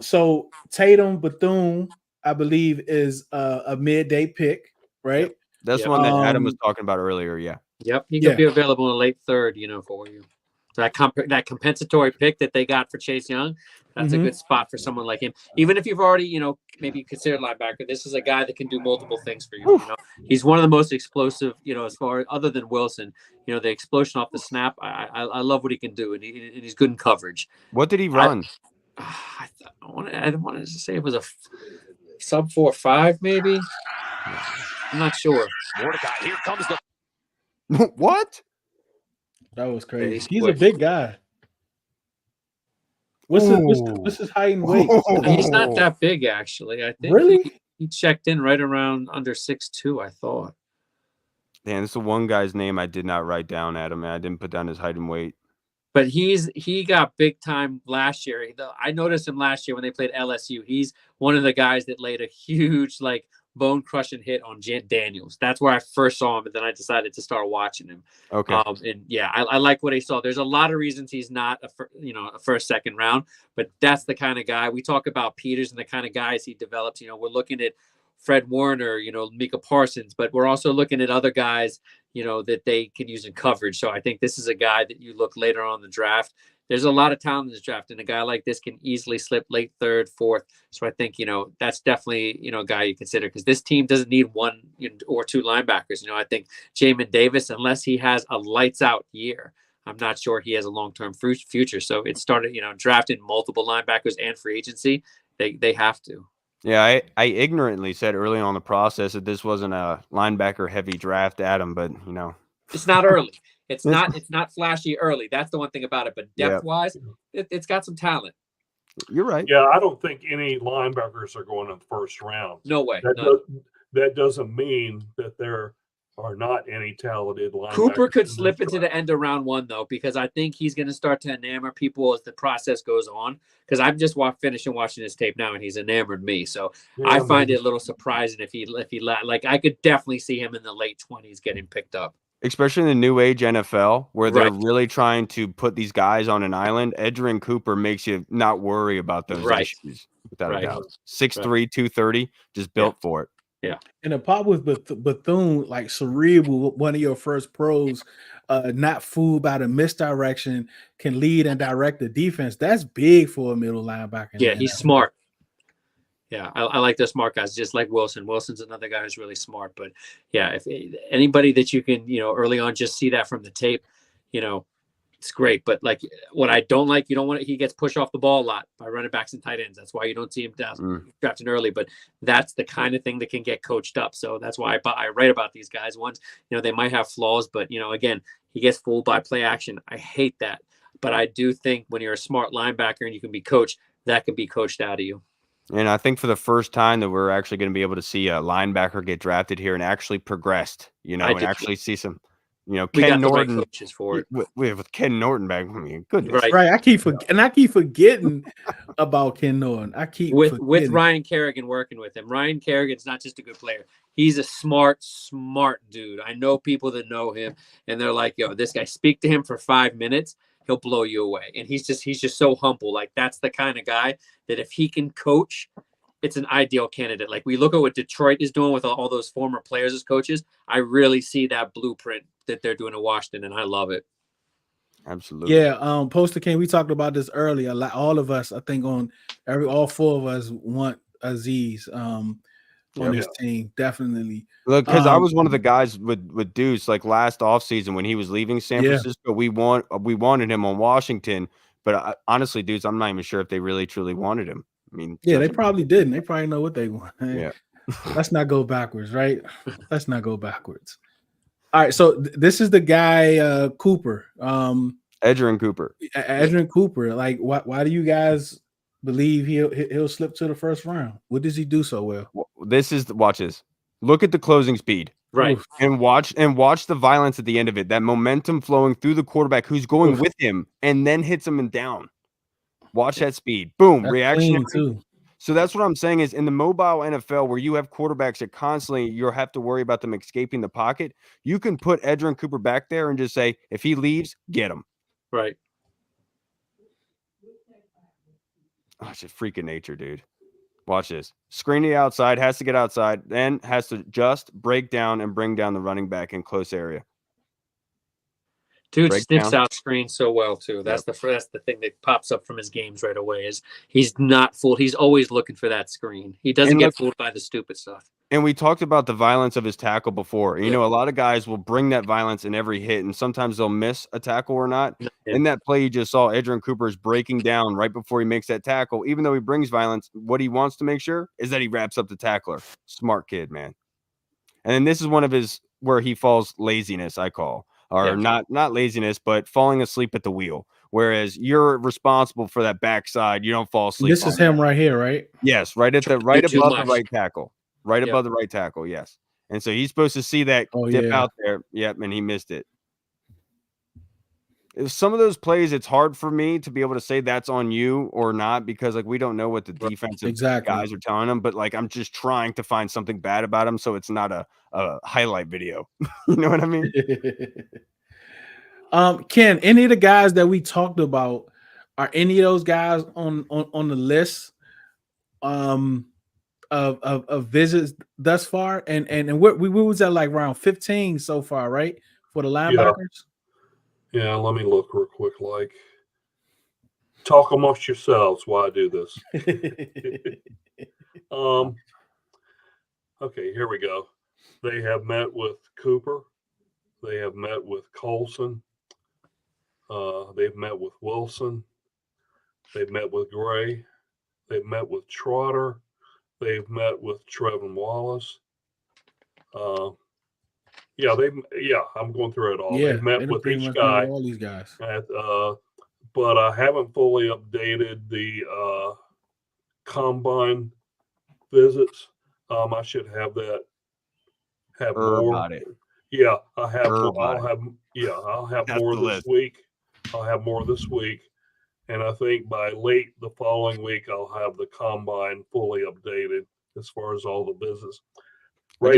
So Tatum Bethune, I believe, is a midday pick, right?
That's one that Adam was talking about earlier, yeah.
Yep, he could be available in the late third, for you. That compensatory pick that they got for Chase Young, that's a good spot for someone like him. Even if you've already, maybe considered linebacker, this is a guy that can do multiple things for you. He's one of the most explosive, as far other than Wilson. The explosion off the snap. I love what he can do, and he's good in coverage.
What did he run?
I wanted to say it was a sub 4.5, maybe. I'm not sure.
Mordecai, here comes the.
What?
That was crazy. He's a big guy. What's his height and weight?
He's not that big, actually. I think
really
he checked in right around under 6'2", I thought.
Dan, this is the one guy's name I did not write down, Adam, and I didn't put down his height and weight.
But he got big time last year. I noticed him last year when they played LSU. He's one of the guys that laid a huge bone crushing hit on Daniels. That's where I first saw him, and then I decided to start watching him.
Okay.
I like what I saw. There's a lot of reasons he's not a first, second round, but that's the kind of guy we talk about. Peters and the kind of guys he develops. We're looking at Fred Warner, Micah Parsons, but we're also looking at other guys, that they can use in coverage. So I think this is a guy that you look later on in the draft. There's a lot of talent in this draft, and a guy like this can easily slip late third, fourth. So I think, that's definitely, a guy you consider, because this team doesn't need one or 2 linebackers. I think Jamin Davis, unless he has a lights out year, I'm not sure he has a long-term future. So it started, drafting multiple linebackers and free agency. They have to.
Yeah, I ignorantly said early on in the process that this wasn't a linebacker heavy draft, Adam, but
it's not early. It's not flashy early. That's the one thing about it. But depth wise, it's got some talent.
You're right.
Yeah, I don't think any linebackers are going in the first round.
No way.
That doesn't mean that they're are not any talented linebackers.
Cooper could
in
slip
this
into the
draft.
end of round 1 though, because I think he's going to start to enamor people as the process goes on. Because I'm just finishing watching his tape now, and he's enamored me. So
Yeah,
I find
maybe.
it a little surprising if he like I could definitely see him in the late 20s getting picked up.
Especially in the new age NFL, where they're
Right.
really trying to put these guys on an island. Edgerrin Cooper makes you not worry about those
Right.
issues, without a
Right.
doubt. 6'3", 230, just built for it.
And the pop with Bethune, like cerebral, one of your first pros, not fooled by the misdirection, can lead and direct the defense. That's big for a middle linebacker.
Yeah, he's smart. Yeah, I like those smart guys, just like Wilson. Wilson's another guy who's really smart. But yeah, if anybody that you can, early on just see that from the tape, it's great. But like what I don't like, he gets pushed off the ball a lot by running backs and tight ends. That's why you don't see him drafted early. But that's the kind of thing that can get coached up. So that's why I write about these guys. Ones, they might have flaws, but again, he gets fooled by play action. I hate that. But I do think when you're a smart linebacker and you can be coached, that can be coached out of you.
And I think for the first time that we're actually going to be able to see a linebacker get drafted here and actually progressed, and actually see some,
we
Ken
got the
Norton
right coaches for it.
with Ken Norton back. I mean, goodness.
Right.
I keep forgetting about Ken Norton. I keep
with Ryan Kerrigan working with him. Ryan Kerrigan's not just a good player. He's a smart dude. I know people that know him, and they're like, "Yo, this guy, speak to him for 5 minutes, he'll blow you away." And he's just so humble. Like that's the kind of guy that if he can coach, it's an ideal candidate. Like we look at what Detroit is doing with all those former players as coaches. I really see that blueprint that they're doing in Washington, and I love it.
Absolutely.
Yeah. Poster King, we talked about this earlier. All of us, I think, all 4 of us want Aziz on this team. Definitely.
Look, because I was one of the guys with Deuce, like last offseason when he was leaving San Francisco, we wanted him on Washington. But honestly, Deuce, I'm not even sure if they really truly wanted him. I mean,
yeah, they probably didn't. They probably know what they want.
Yeah.
Let's not go backwards, right? Let's not go backwards. All right, so this is the guy Cooper.
Edgerrin Cooper.
Edgerrin Cooper. Like, why do you guys believe he'll slip to the first round? What does he do so well?
Watch this. Look at the closing speed.
Right.
And watch the violence at the end of it. That momentum flowing through the quarterback who's going with him and then hits him and down. Watch that speed. Boom.
That's
Reaction
too.
So that's what I'm saying is in the mobile NFL where you have quarterbacks that constantly you have to worry about them escaping the pocket, you can put Edgerrin Cooper back there and just say, if he leaves, get him.
Right.
Oh, it's just freaking nature, dude. Watch this. Screen the outside, has to get outside, then has to just break down and bring down the running back in close area.
Dude sniffs out screens so well too. That's the thing that pops up from his games right away is he's not fooled. He's always looking for that screen. He doesn't get fooled by the stupid stuff.
And we talked about the violence of his tackle before. A lot of guys will bring that violence in every hit, and sometimes they'll miss a tackle or not. Yeah. In that play, you just saw Edgerrin Cooper is breaking down right before he makes that tackle. Even though he brings violence, what he wants to make sure is that he wraps up the tackler. Smart kid, man. And then this is one of his where he falls laziness, I call. Or not laziness, but falling asleep at the wheel. Whereas you're responsible for that backside, you don't fall asleep.
This is him right here, right?
Yes, right above the right tackle. Right above the right tackle, yes. And so he's supposed to see that dip out there. Yep, and he missed it. Some of those plays, it's hard for me to be able to say that's on you or not because we don't know what the defensive guys are telling them. But I'm just trying to find something bad about him so it's not a highlight video. You know what I mean?
Ken, any of the guys that we talked about, are any of those guys on the list of visits thus far? And we was at round 15 so far, right? For the linebackers.
Yeah, let me look real quick. Talk amongst yourselves while I do this. Okay, here we go. They have met with Cooper. They have met with Colson. They've met with Wilson. They've met with Gray. They've met with Trotter. They've met with Trevin Wallace. I'm going through it all.
Yeah,
they've met with each guy.
All these guys.
But I haven't fully updated the combine visits. I should have that. Have more
about it.
Yeah, I'll have
That's
more
the
this
list.
week. I'll have more this week. And I think by late the following week, I'll have the combine fully updated as far as all the business.
I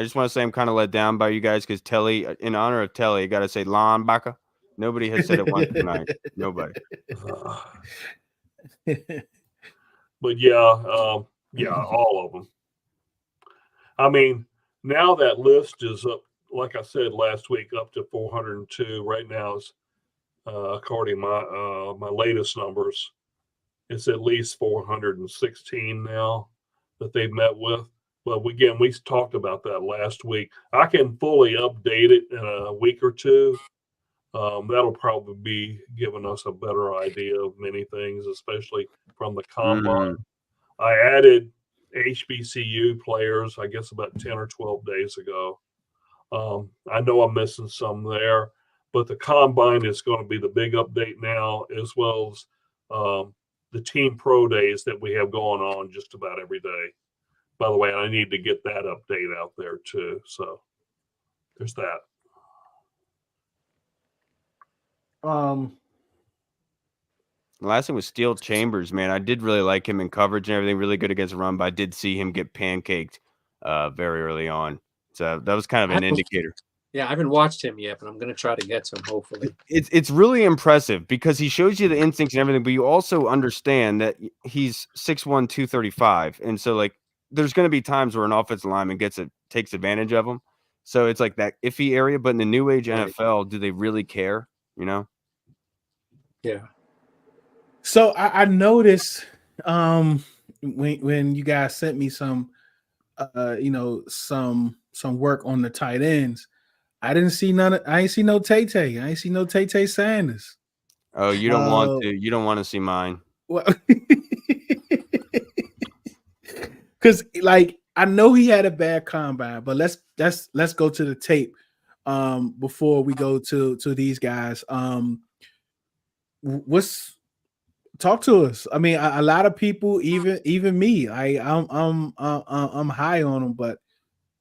just want to say I'm kind of let down by you guys because Telly, in honor of Telly, I got to say linebacker. Nobody has said it once tonight. Nobody.
But yeah, all of them. I mean, now that list is up, like I said last week, up to 402. Right now is, according to my latest numbers, it's at least 416 now that they've met with. But again, we talked about that last week. I can fully update it in a week or two. That'll probably be giving us a better idea of many things, especially from the combine. I added HBCU players, I guess about 10 or 12 days ago. I know I'm missing some there, but the combine is going to be the big update now, as well as the team pro days that we have going on just about every day. By the way, I need to get that update out there too. So there's that.
The last thing was Steel Chambers, man. I did really like him in coverage and everything, really good against the run, but I did see him get pancaked very early on. So that was kind of an indicator.
Yeah, I haven't watched him yet, but I'm going to try to get to him, hopefully.
It's really impressive because he shows you the instincts and everything, but you also understand that he's 6'1", 235. And so, like, there's going to be times where an offensive lineman takes advantage of him. So it's like that iffy area. But in the new age NFL, do they really care? You know?
Yeah.
So I noticed when you guys sent me some some work on the tight ends, I didn't see I ain't see no Tay-Tay. I ain't see no Tay-Tay Sanders.
Oh, you don't want to. You don't want to see mine.
Well, because like I know he had a bad combine, but let's go to the tape before we go to these guys. Talk to us. I mean, a lot of people, even me, I'm high on him, but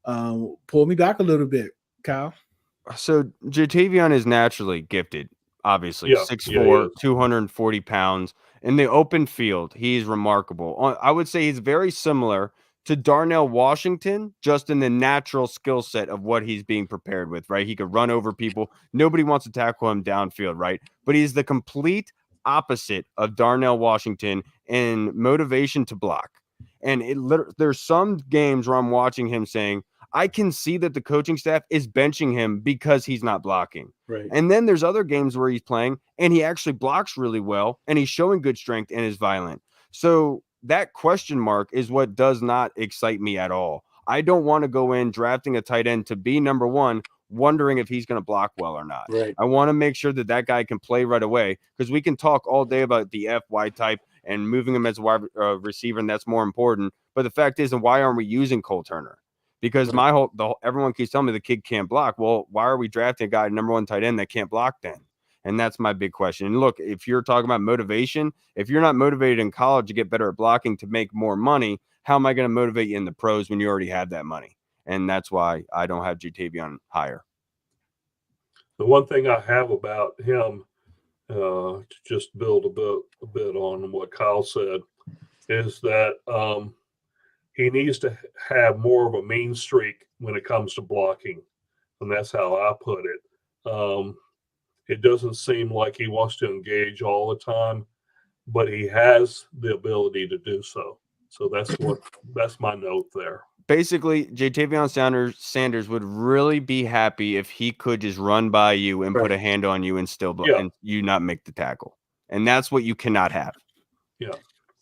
pull me back a little bit, Kyle.
So Jatavion is naturally gifted, obviously. 6'4", 240 pounds. In the open field, he's remarkable. I would say he's very similar to Darnell Washington, just in the natural skill set of what he's being prepared with, right? He could run over people. Nobody wants to tackle him downfield, right? But he's the complete opposite of Darnell Washington in motivation to block. And there's some games where I'm watching him saying, I can see that the coaching staff is benching him because he's not blocking.
Right.
And then there's other games where he's playing and he actually blocks really well and he's showing good strength and is violent. So that question mark is what does not excite me at all. I don't want to go in drafting a tight end to be number one, wondering if he's going to block well or not.
Right.
I want to make sure that guy can play right away, because we can talk all day about the FY type and moving him as a wide receiver, and that's more important. But the fact is, and why aren't we using Cole Turner? Because everyone keeps telling me the kid can't block. Well, why are we drafting a guy number one tight end that can't block then? And that's my big question. And look, if you're talking about motivation, if you're not motivated in college to get better at blocking to make more money, how am I going to motivate you in the pros when you already have that money? And that's why I don't have Jatavion higher.
The one thing I have about him, to just build a bit on what Kyle said, is that he needs to have more of a mean streak when it comes to blocking. And that's how I put it. It doesn't seem like he wants to engage all the time, but he has the ability to do so. So that's my note there.
Basically, Jatavion Sanders would really be happy if he could just run by you and put a hand on you and still and you not make the tackle. And that's what you cannot have.
Yeah.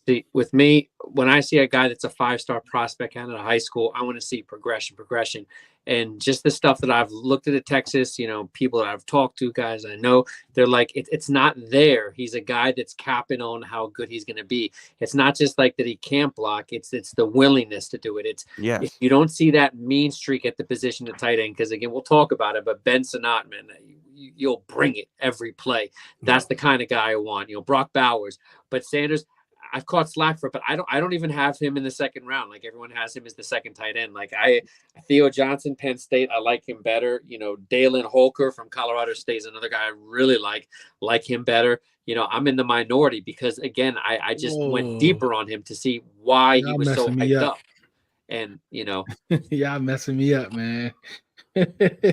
See, with me, when I see a guy that's a 5-star prospect out of high school, I want to see progression. And just the stuff that I've looked at Texas, people that I've talked to, guys I know, they're like, it's not there. He's a guy that's capping on how good he's going to be. It's not just like that he can't block. It's the willingness to do it. If you don't see that mean streak at the position of tight end, because again, we'll talk about it, but Ben Sinnott, man, you'll bring it every play. That's the kind of guy I want. Brock Bowers. But Sanders, I've caught slack for it, but I don't even have him in the second round. Like everyone has him as the second tight end. Like Theo Johnson, Penn State, I like him better. Dalen Holker from Colorado State is another guy I really like him better. I'm in the minority because again, I just went deeper on him to see why he was so hyped up. And
y'all messing me up, man.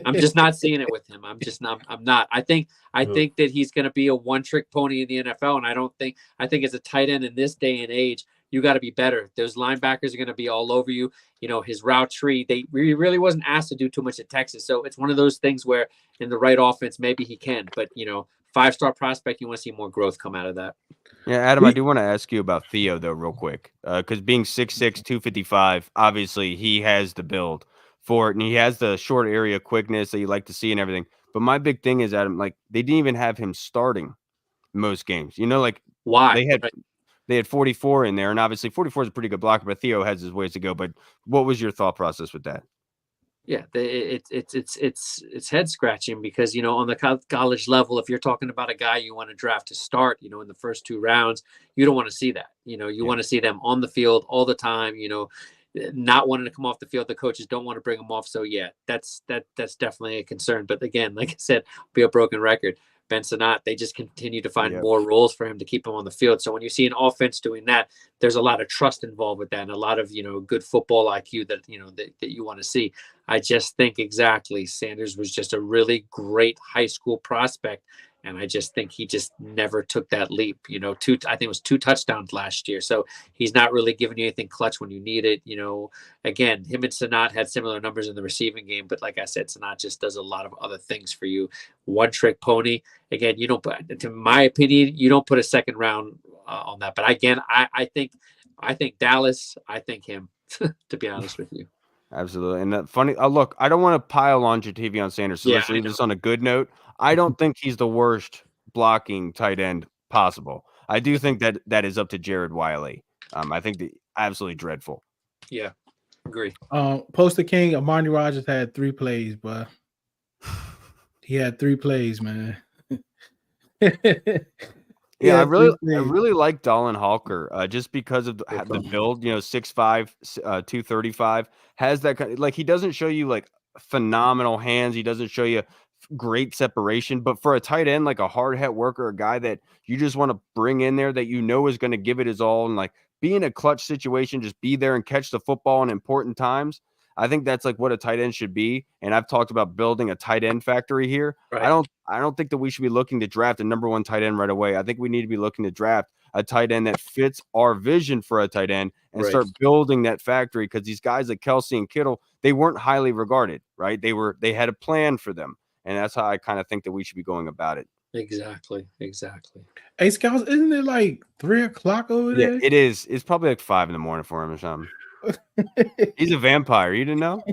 I'm just not seeing it with him. I'm not. I think that he's going to be a one-trick pony in the NFL, and I think as a tight end in this day and age, you got to be better. Those linebackers are going to be all over you. His route tree, he really wasn't asked to do too much at Texas. So it's one of those things where in the right offense, maybe he can, but 5-star prospect, you want to see more growth come out of that.
Yeah, Adam, I do want to ask you about Theo though, real quick, because being 6'6", 255, obviously he has the build for it, and he has the short area quickness that you like to see and everything. But my big thing is, Adam, like they didn't even have him starting most games. Like
why
they had 44 in there, and obviously 44 is a pretty good blocker, but Theo has his ways to go. But what was your thought process with that?
Yeah, it's head scratching because on the college level, if you're talking about a guy you want to draft to start, in the first 2 rounds, you don't want to see that. You want to see them on the field all the time. Not wanting to come off the field. The coaches don't want to bring them off. So yeah, that's definitely a concern. But again, like I said, be a broken record. Ben Sinnott, they just continue to find more roles for him to keep him on the field. So when you see an offense doing that, there's a lot of trust involved with that and a lot of, good football IQ that you want to see. I just think exactly Sanders was just a really great high school prospect. And I just think he just never took that leap, I think it was 2 touchdowns last year. So he's not really giving you anything clutch when you need it. Again, him and Sinnott had similar numbers in the receiving game, but like I said, Sinnott just does a lot of other things for you. One trick pony. Again, you don't put, to my opinion, you don't put a second round on that. But again, I think Dallas, I think him, to be honest with you.
Absolutely. And funny, look, I don't want to pile on Jatavion Sanders, so let's leave this on a good note. I don't think he's the worst blocking tight end possible. I do think that is up to Jared Wiley. I think absolutely dreadful.
Yeah, agree.
Poster King, Amari Rogers had 3 plays, but he had 3 plays, man.
Yeah, I really like Dallin Hawker just because of the build, 6'5", 235, has that kind of, like, he doesn't show you like phenomenal hands. He doesn't show you great separation, but for a tight end, like a hard hat worker, a guy that you just want to bring in there that is going to give it his all and like be in a clutch situation, just be there and catch the football in important times. I think that's like what a tight end should be. And I've talked about building a tight end factory here. Right. I don't think that we should be looking to draft a number 1 tight end right away. I think we need to be looking to draft a tight end that fits our vision for a tight end and start building that factory. Because these guys like Kelsey and Kittle, they weren't highly regarded, right? They had a plan for them. And that's how I kind of think that we should be going about it.
Exactly.
Hey, Scouts, isn't it like 3:00 over there?
Yeah, it is. It's probably like 5 a.m. for him or something. He's a vampire. You didn't know?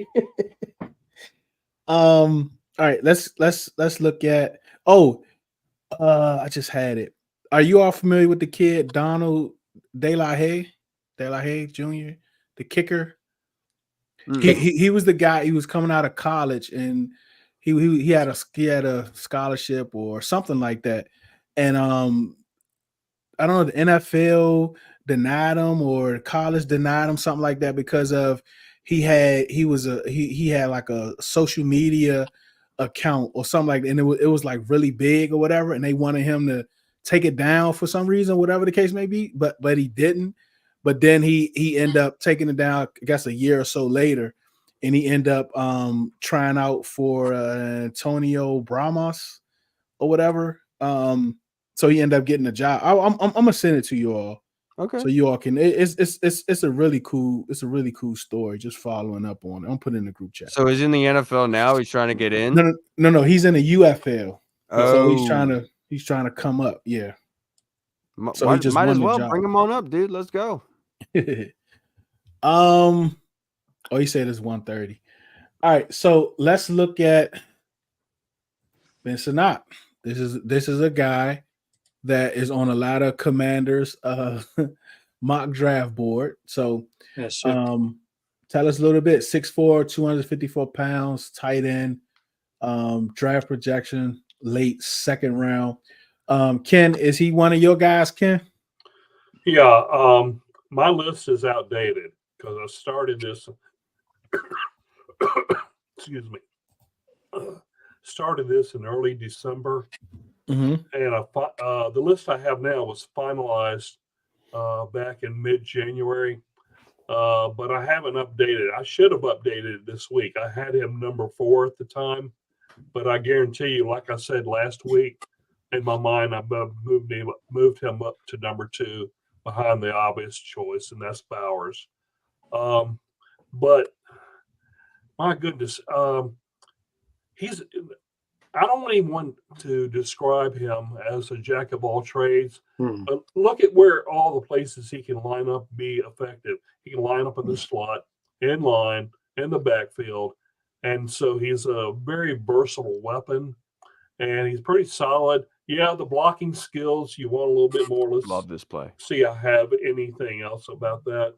All right, let's look at. I just had it. Are you all familiar with the kid Donald De La Haye Jr., the kicker? He was the guy. He was coming out of college and he had a scholarship or something like that, and I don't know, the NFL denied him or college denied him, something like that, because of he had like a social media account or something like that, and it was like really big or whatever, and they wanted him to take it down for some reason, whatever the case may be, but he didn't. But then he ended up taking it down, I guess, a year or so later, and he ended up trying out for Antonio Bramos or whatever. So he ended up getting a job. I'm gonna send it to you all, okay? So you all can. It's a really cool story. Just following up on it. I'm putting in the group chat.
So he's in the NFL now. He's trying to get in.
No. He's in the UFL. Oh. So he's trying to come up. Yeah.
So he just might as well bring him on up, dude. Let's go.
He said it's 1:30. All right, so let's look at Ben Sinnott. This is a guy that is on a lot of Commanders mock draft board. So tell us a little bit. 6'4", 254 pounds, tight end, draft projection, late second round. Ken, is he one of your guys, Ken?
Yeah, my list is outdated because I started this. Excuse me. Started this in early December,
Mm-hmm.
and the list I have now was finalized back in mid-January, but I haven't updated it. I should have updated it this week. I had him number 4 at the time, but I guarantee you, like I said last week, in my mind, I moved him up to number 2 behind the obvious choice, and that's Bowers. But my goodness, he's. I don't even want to describe him as a jack of all trades. But look at where all the places he can line up, be effective. He can line up in the slot, in line, in the backfield, and so he's a very versatile weapon, and he's pretty solid. Yeah, the blocking skills you want a little bit more. Let's
Love this play.
see. I have anything else about that?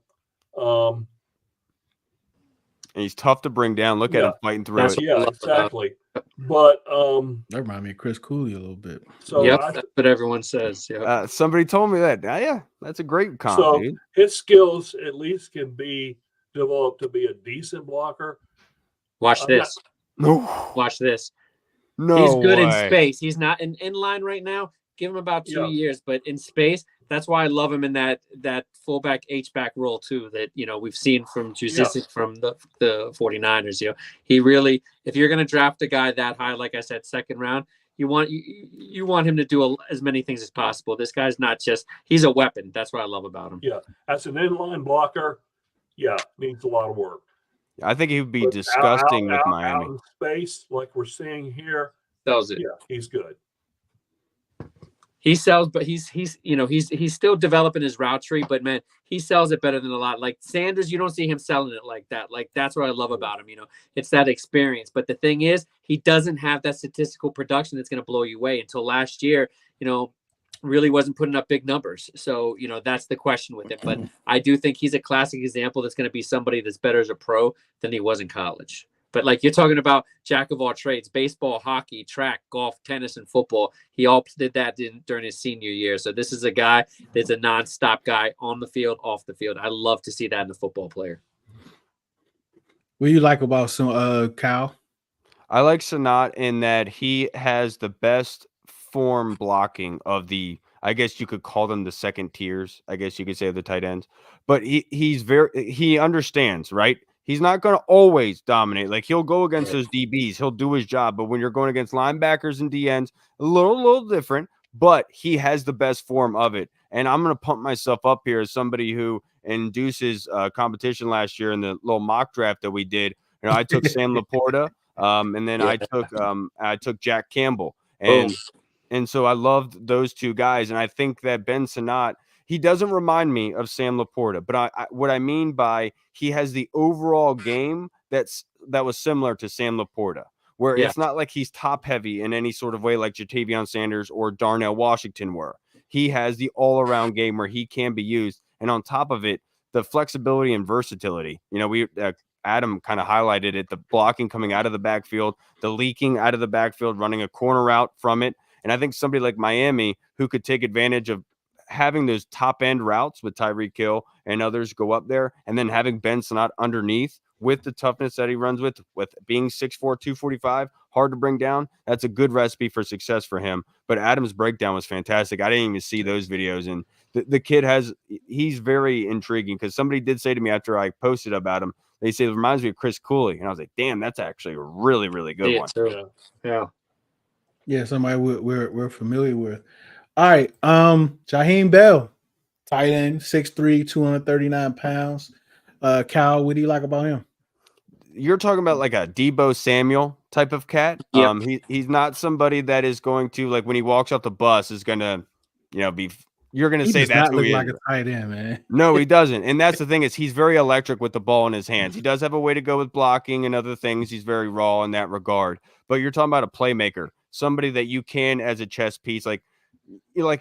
And he's tough to bring down. Look at
Yeah.
him fighting through
That's
it.
Yeah,
love about
exactly. But
That reminds me of Chris Cooley a little bit.
so
Yep,
I,
that's what everyone says. Yep.
Somebody told me that. Yeah, that's a great comp,
so
dude.
his skills at least can be developed to be a decent blocker.
Watch
I'm
this.
No,
Watch this.
no
He's good in
way.
space. He's not in line right now. Give him about 2
Yeah.
years, but in space, that's why I love him in that fullback H-back role too. That we've seen from Johannesen from the 49ers. He really, if you're going to draft a guy that high, like I said, second round, you want him to do as many things as possible. This guy's not just he's a weapon. That's what I love about him.
Yeah, as an inline blocker, needs a lot of work.
I think he would be
But
disgusting with
out
Miami.
in space, like we're seeing here,
Sells it.
yeah, he's good.
He sells, but he's still developing his route tree. But man, he sells it better than a lot. Like Sanders, you don't see him selling it like that. Like that's what I love about him. It's that experience. But the thing is, he doesn't have that statistical production that's going to blow you away. Until last year, really wasn't putting up big numbers. So that's the question with him. But I do think he's a classic example that's going to be somebody that's better as a pro than he was in college. But like you're talking about jack of all trades, baseball, hockey, track, golf, tennis, and football. He all did that during his senior year. So this is a guy that's a nonstop guy on the field, off the field. I love to see that in a football player.
What do you like about Cal?
I like Sinnott in that he has the best form blocking of the, I guess you could call them the second tiers. I guess you could say of the tight ends. But he understands, right? He's not going to always dominate. Like he'll go against those DBs. He'll do his job. But when you're going against linebackers and DNs, a little different, but he has the best form of it. And I'm going to pump myself up here as somebody who in Deuce's competition last year in the little mock draft that we did. I took Sam Laporta, and then I took Jack Campbell. And so I loved those two guys. And I think that Ben Sinnott, he doesn't remind me of Sam Laporta, but what I mean by he has the overall game that was similar to Sam Laporta, where it's not like he's top heavy in any sort of way like Jatavion Sanders or Darnell Washington were. He has the all around game where he can be used. And on top of it, the flexibility and versatility. Adam kind of highlighted it, the blocking coming out of the backfield, the leaking out of the backfield, running a corner route from it. And I think somebody like Miami who could take advantage of having those top end routes with Tyreek Hill and others go up there, and then having Ben Sinnott underneath with the toughness that he runs with being 6'4", 245, hard to bring down. That's a good recipe for success for him. But Adam's breakdown was fantastic. I didn't even see those videos. And the kid he's very intriguing because somebody did say to me after I posted about him, they say it reminds me of Chris Cooley. And I was like, damn, that's actually a really, really good one.
Yeah.
Somebody we're familiar with. All right. Jaheim Bell, tight end, 6'3", 239 pounds. Cal, what do you like about him?
You're talking about like a Debo Samuel type of cat.
Yep.
He's not somebody that is going to, like, when he walks off the bus is going to, you're going to say that's who he is.
Like a tight end, man.
No, he doesn't. And that's the thing is he's very electric with the ball in his hands. He does have a way to go with blocking and other things. He's very raw in that regard. But you're talking about a playmaker, somebody that you can as a chess piece, like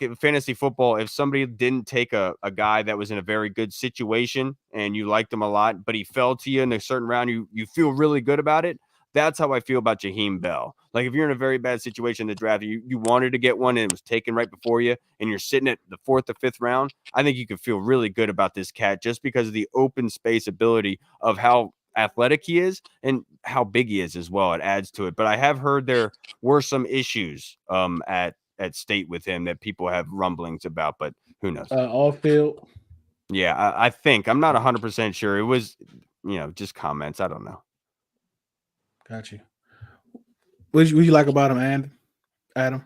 in fantasy football, if somebody didn't take a guy that was in a very good situation and you liked him a lot, but he fell to you in a certain round, you feel really good about it. That's how I feel about Jaheim Bell. Like if you're in a very bad situation in the draft, you wanted to get one and it was taken right before you, and you're sitting at the 4th or 5th round, I think you could feel really good about this cat just because of the open space ability of how athletic he is and how big he is as well. It adds to it. But I have heard there were some issues at State with him that people have rumblings about, but who knows?
Off field.
Yeah, I think. I'm not 100% sure. It was, just comments. I don't know.
Got you. What you like about him, Adam?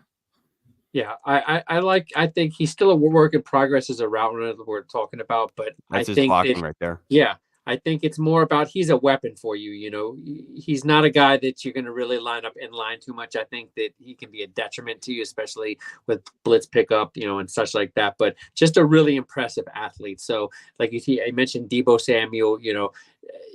Yeah, I think he's still a work in progress as a route runner that we're talking about, but
That's
I
his
think
blocking right there.
yeah, I think it's more about he's a weapon for you. He's not a guy that you're going to really line up in line too much. I think that he can be a detriment to you, especially with blitz pickup, and such like that. But just a really impressive athlete. So, like I mentioned, Deebo Samuel.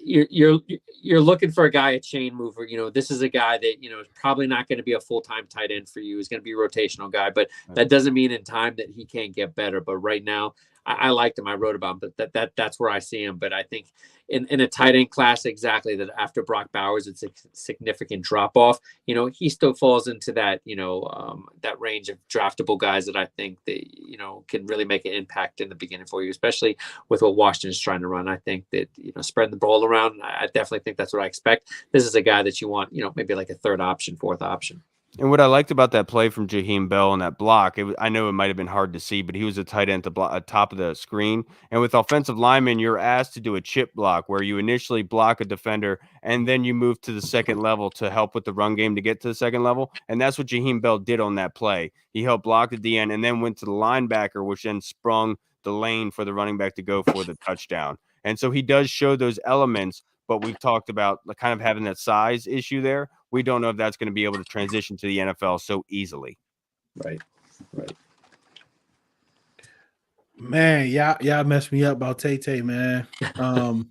You're looking for a guy, a chain mover. This is a guy that is probably not going to be a full-time tight end for you. He's going to be a rotational guy, but that doesn't mean in time that he can't get better. But right now, I liked him. I wrote about him, but that's where I see him. But I think in a tight end class, exactly, that after Brock Bowers, it's a significant drop off. He still falls into that that range of draftable guys that I think that can really make an impact in the beginning for you, especially with what Washington is trying to run. I think that spreading the ball around, I definitely think that's what I expect. This is a guy that you want, maybe like a 3rd option, 4th option.
And what I liked about that play from Jaheim Bell on that block, I know it might have been hard to see, but he was a tight end at top of the screen. And with offensive linemen, you're asked to do a chip block where you initially block a defender and then you move to the 2nd level to help with the run game to get to the 2nd level. And that's what Jaheim Bell did on that play. He helped block the DN and then went to the linebacker, which then sprung the lane for the running back to go for the touchdown. And so he does show those elements, but we've talked about kind of having that size issue there. We don't know if that's going to be able to transition to the NFL so easily.
Right.
Man, y'all messed me up about Tay, man.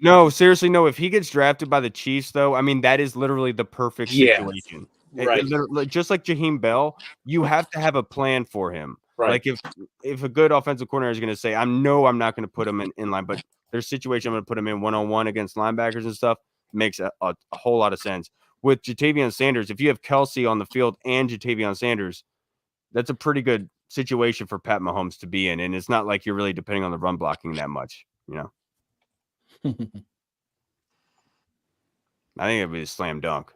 No, seriously, no. If he gets drafted by the Chiefs, though, I mean, that is literally the perfect situation.
Right.
Just like Jaheim Bell, you have to have a plan for him.
Right.
Like if a good offensive coordinator is going to say, I'm not going to put him in line, but there's a situation I'm going to put him in one-on-one against linebackers and stuff, makes a whole lot of sense. With Jatavion Sanders, if you have Kelsey on the field and Jatavion Sanders, that's a pretty good situation for Pat Mahomes to be in. And it's not like you're really depending on the run blocking that much, I think it'd be a slam dunk.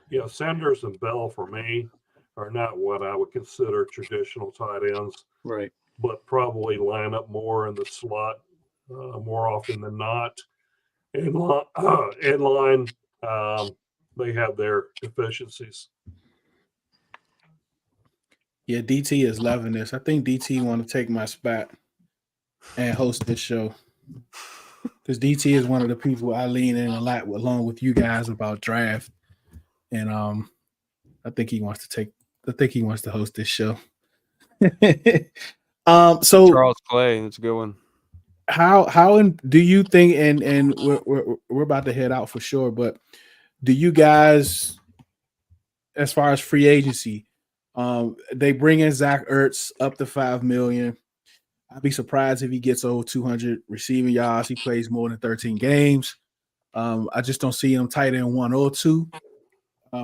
Yeah, Sanders and Bell for me are not what I would consider traditional tight ends.
Right.
But probably line up more in the slot more often than not. In line, they have their deficiencies.
Yeah, DT is loving this. I think DT want to take my spot and host this show because DT is one of the people I lean in a lot along with you guys about draft, and I think he wants to host this show. So
Charles Clay, that's a good one.
How do you think? And we're about to head out for sure, but do you guys, as far as free agency, they bring in Zach Ertz up to $5 million. I'd be surprised if he gets over 200 receiving yards. He plays more than 13 games. I just don't see him tight end 1 or 2.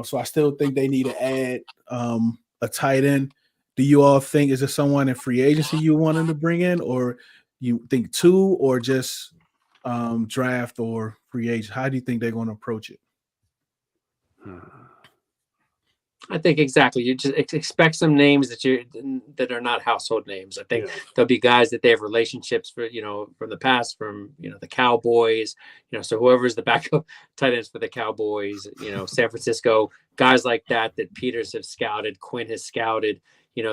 So I still think they need to add a tight end. Do you all think, is there someone in free agency you want him to bring in, or you think 2, or just draft or free agent? How do you think they're going to approach it?
I think exactly. You just expect some names that are not household names. I think there'll be guys that they have relationships for, from the past, from the Cowboys, so whoever's the backup tight ends for the Cowboys, San Francisco, guys like that Peters have scouted, Quinn has scouted.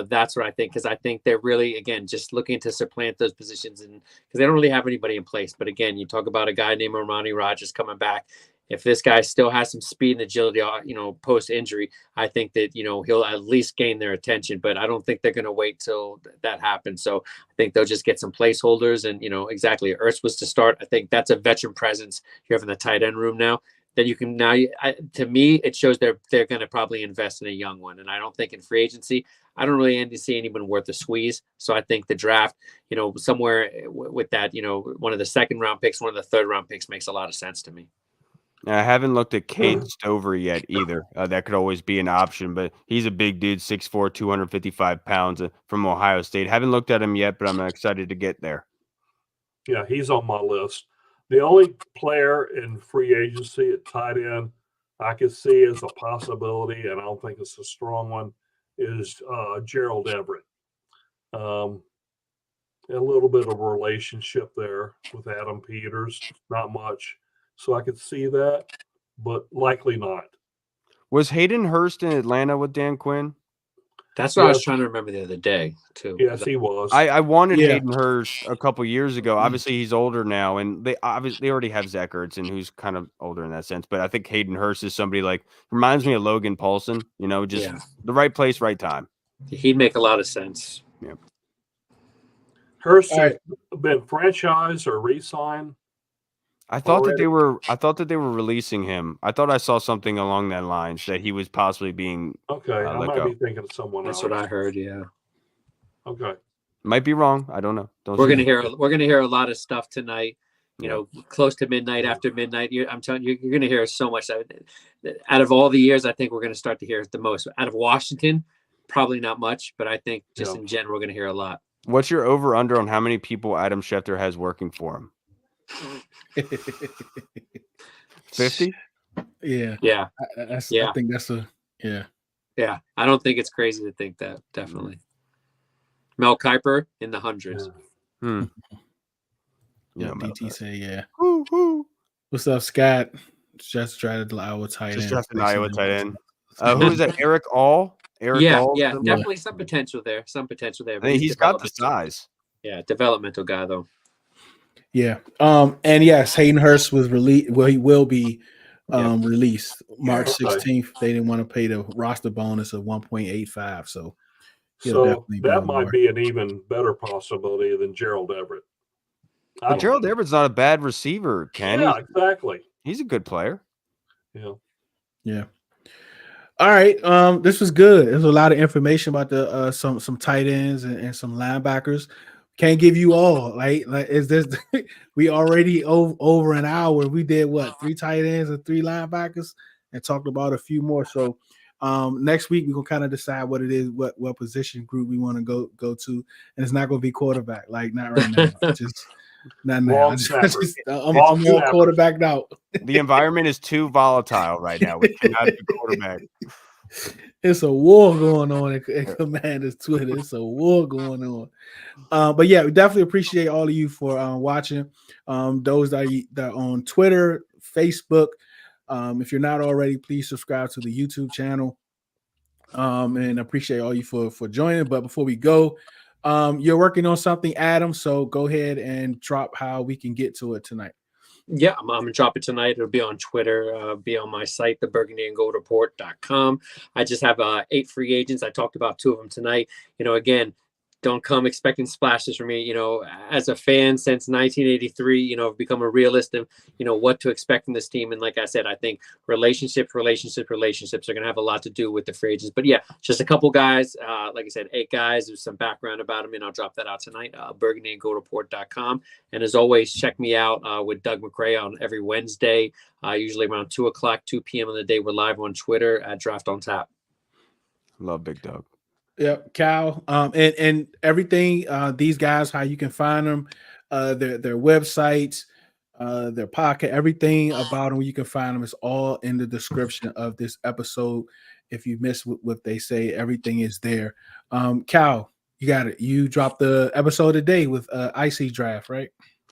That's what I think, because I think they're really, again, just looking to supplant those positions, and because they don't really have anybody in place. But again, you talk about a guy named Armani Rogers coming back. If this guy still has some speed and agility, post injury, I think that, he'll at least gain their attention, but I don't think they're going to wait till that happens. So I think they'll just get some placeholders, and, exactly. Ertz was to start. I think that's a veteran presence you have in the tight end room now that you can to me, it shows they're going to probably invest in a young one. And I don't think in free agency, I don't really see anyone worth the squeeze. So I think the draft, somewhere with that, one of the 2nd round picks, one of the 3rd round picks makes a lot of sense to me.
And I haven't looked at Cade Stover yet either. That could always be an option, but he's a big dude, 6'4", 255 pounds from Ohio State. Haven't looked at him yet, but I'm excited to get there.
Yeah, he's on my list. The only player in free agency at tight end I could see as a possibility, and I don't think it's a strong one, is Gerald Everett. A little bit of a relationship there with Adam Peters, not much. So I could see that, but likely not.
Was Hayden Hurst in Atlanta with Dan Quinn?
That's what I was trying to remember the other day, too.
Yes, he was.
I wanted Hayden Hurst a couple years ago. Obviously, he's older now, and they already have Zach Ertz, who's kind of older in that sense. But I think Hayden Hurst is somebody reminds me of Logan Paulson. Just the right place, right time.
He'd make a lot of sense.
Yeah.
Hurst has been franchised or re-signed.
I thought that they were releasing him. I thought I saw something along that lines that he was possibly being
I might be thinking of someone else.
That's what I heard. Yeah.
Okay.
Might be wrong. I don't know.
We're gonna hear a lot of stuff tonight. Close to midnight, after midnight. I'm telling you, you're gonna hear so much. Out of all the years, I think we're gonna start to hear the most. Out of Washington, probably not much, but I think just in general, we're gonna hear a lot.
What's your over under on how many people Adam Schefter has working for him? 50?
Yeah. I think that's
Yeah. I don't think it's crazy to think that. Definitely. Mel Kiper in the hundreds.
Yeah. DT say What's up, Scott? Just tried to Iowa tight end.
Just an Iowa tight end. Who is that? Eric All? All?
Definitely some potential there.
I think he's got the size.
Yeah, developmental guy though.
Yeah. And yes, Hayden Hurst was released. Well, he will be released March 16th. They didn't want to pay the roster bonus of 1.85. So
that might be an even better possibility than Gerald Everett.
But Gerald Everett's not a bad receiver, Ken.
Yeah, exactly.
He's a good player.
Yeah. All right. This was good. There's a lot of information about the some tight ends and some linebackers. Can't give you all, right? Is this we already over an hour? We did 3 tight ends and 3 linebackers, and talked about a few more. So next week we're gonna kind of decide what it is, what position group we want to go to, and it's not gonna be quarterback, not right now. Just not now. I'm all quarterbacked out.
The environment is too volatile right now. We cannot be quarterback.
It's a war going on at Commanders Twitter. It's a war going on. But yeah, we definitely appreciate all of you for watching. Those that are on Twitter, Facebook. If you're not already, please subscribe to the YouTube channel. And appreciate all you for joining. But before we go, you're working on something, Adam. So go ahead and drop how we can get to it tonight.
Yeah, I'm going to drop it tonight. It'll be on Twitter, be on my site, theburgundyandgoldreport.com. I just have 8 free agents. I talked about 2 of them tonight. Again, don't come expecting splashes from me. As a fan since 1983, I've become a realist of, what to expect from this team. And like I said, I think relationships are going to have a lot to do with the free agents. But yeah, just a couple guys, like I said, 8 guys, there's some background about them, and I'll drop that out tonight, burgundyandgoldreport.com. And as always, check me out with Doug McRae on every Wednesday, usually around 2 p.m. on the day. We're live on Twitter at Draft on Tap.
Love Big Doug.
Yeah, Cal, and everything. These guys, how you can find them, their websites, their podcast, everything about them. You can find them. It's all in the description of this episode. If you miss what they say, everything is there. Cal, you got it. You dropped the episode today with IC Draft, right?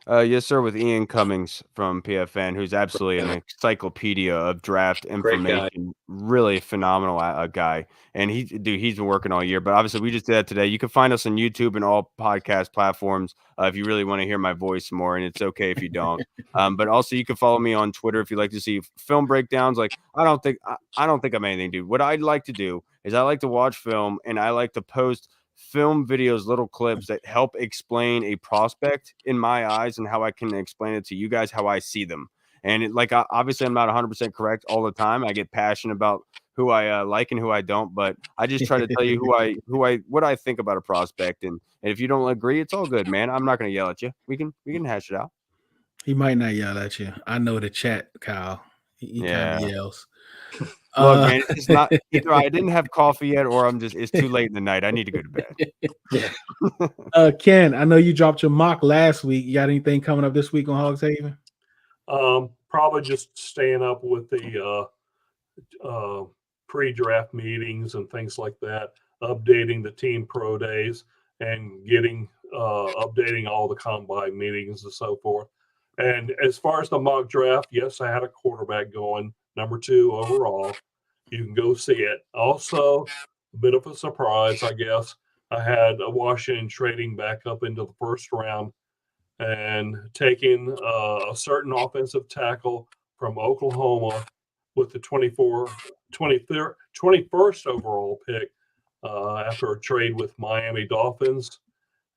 Yes, sir, with Ian Cummings from PFN, who's absolutely an encyclopedia of draft information. Really phenomenal guy. And he's been working all year. But obviously, we just did that today. You can find us on YouTube and all podcast platforms if you really want to hear my voice more. And it's okay if you don't. But also, you can follow me on Twitter if you like to see film breakdowns. I don't think I'm anything, dude. What I'd like to do is I like to watch film, and I like to post film videos, little clips that help explain a prospect in my eyes and how I can explain it to you guys, how I see them. And obviously I'm not 100% correct all the time. I get passionate about who I like and who I don't, but I just try to tell you what I think about a prospect. And if you don't agree, it's all good, man. I'm not going to yell at you. We can hash it out.
He might not yell at you. I know the chat, Kyle. He
Yeah.
kind of yells.
Look, man, it's not either I didn't have coffee yet, or it's too late in the night. I need to go to bed.
Ken, I know you dropped your mock last week. You got anything coming up this week on Hogs Haven?
Probably just staying up with the pre-draft meetings and things like that, updating the team pro days and getting updating all the combine meetings and so forth. And as far as the mock draft, yes, I had a quarterback going, number 2 overall. You can go see it. Also, a bit of a surprise, I guess. I had Washington trading back up into the first round and taking a certain offensive tackle from Oklahoma with the 21st overall pick after a trade with Miami Dolphins.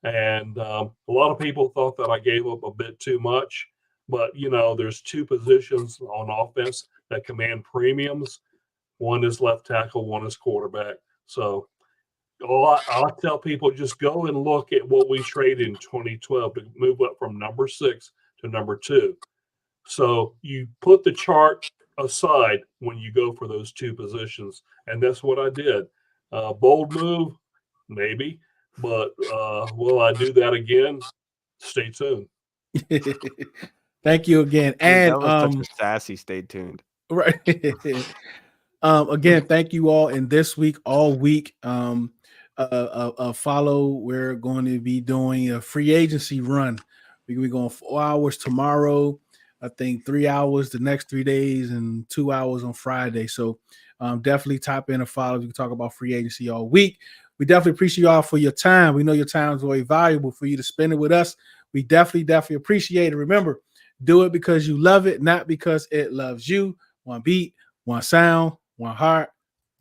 And a lot of people thought that I gave up a bit too much. But, there's 2 positions on offense that command premiums. One is left tackle, one is quarterback. So I'll tell people just go and look at what we traded in 2012 to move up from number 6 to number 2. So you put the chart aside when you go for those 2 positions. And that's what I did. Bold move, maybe. But will I do that again? Stay tuned.
Thank you again.
Dude,
And
that was such a sassy. Stay tuned.
Right. Again, thank you all. And this week, all week, follow. We're going to be doing a free agency run. We're going 4 hours tomorrow. I think 3 hours the next 3 days and 2 hours on Friday. So definitely type in a follow. We can talk about free agency all week. We definitely appreciate y'all for your time. We know your time is very valuable for you to spend it with us. We definitely appreciate it. Remember, do it because you love it, not because it loves you. One beat, one sound, one heart,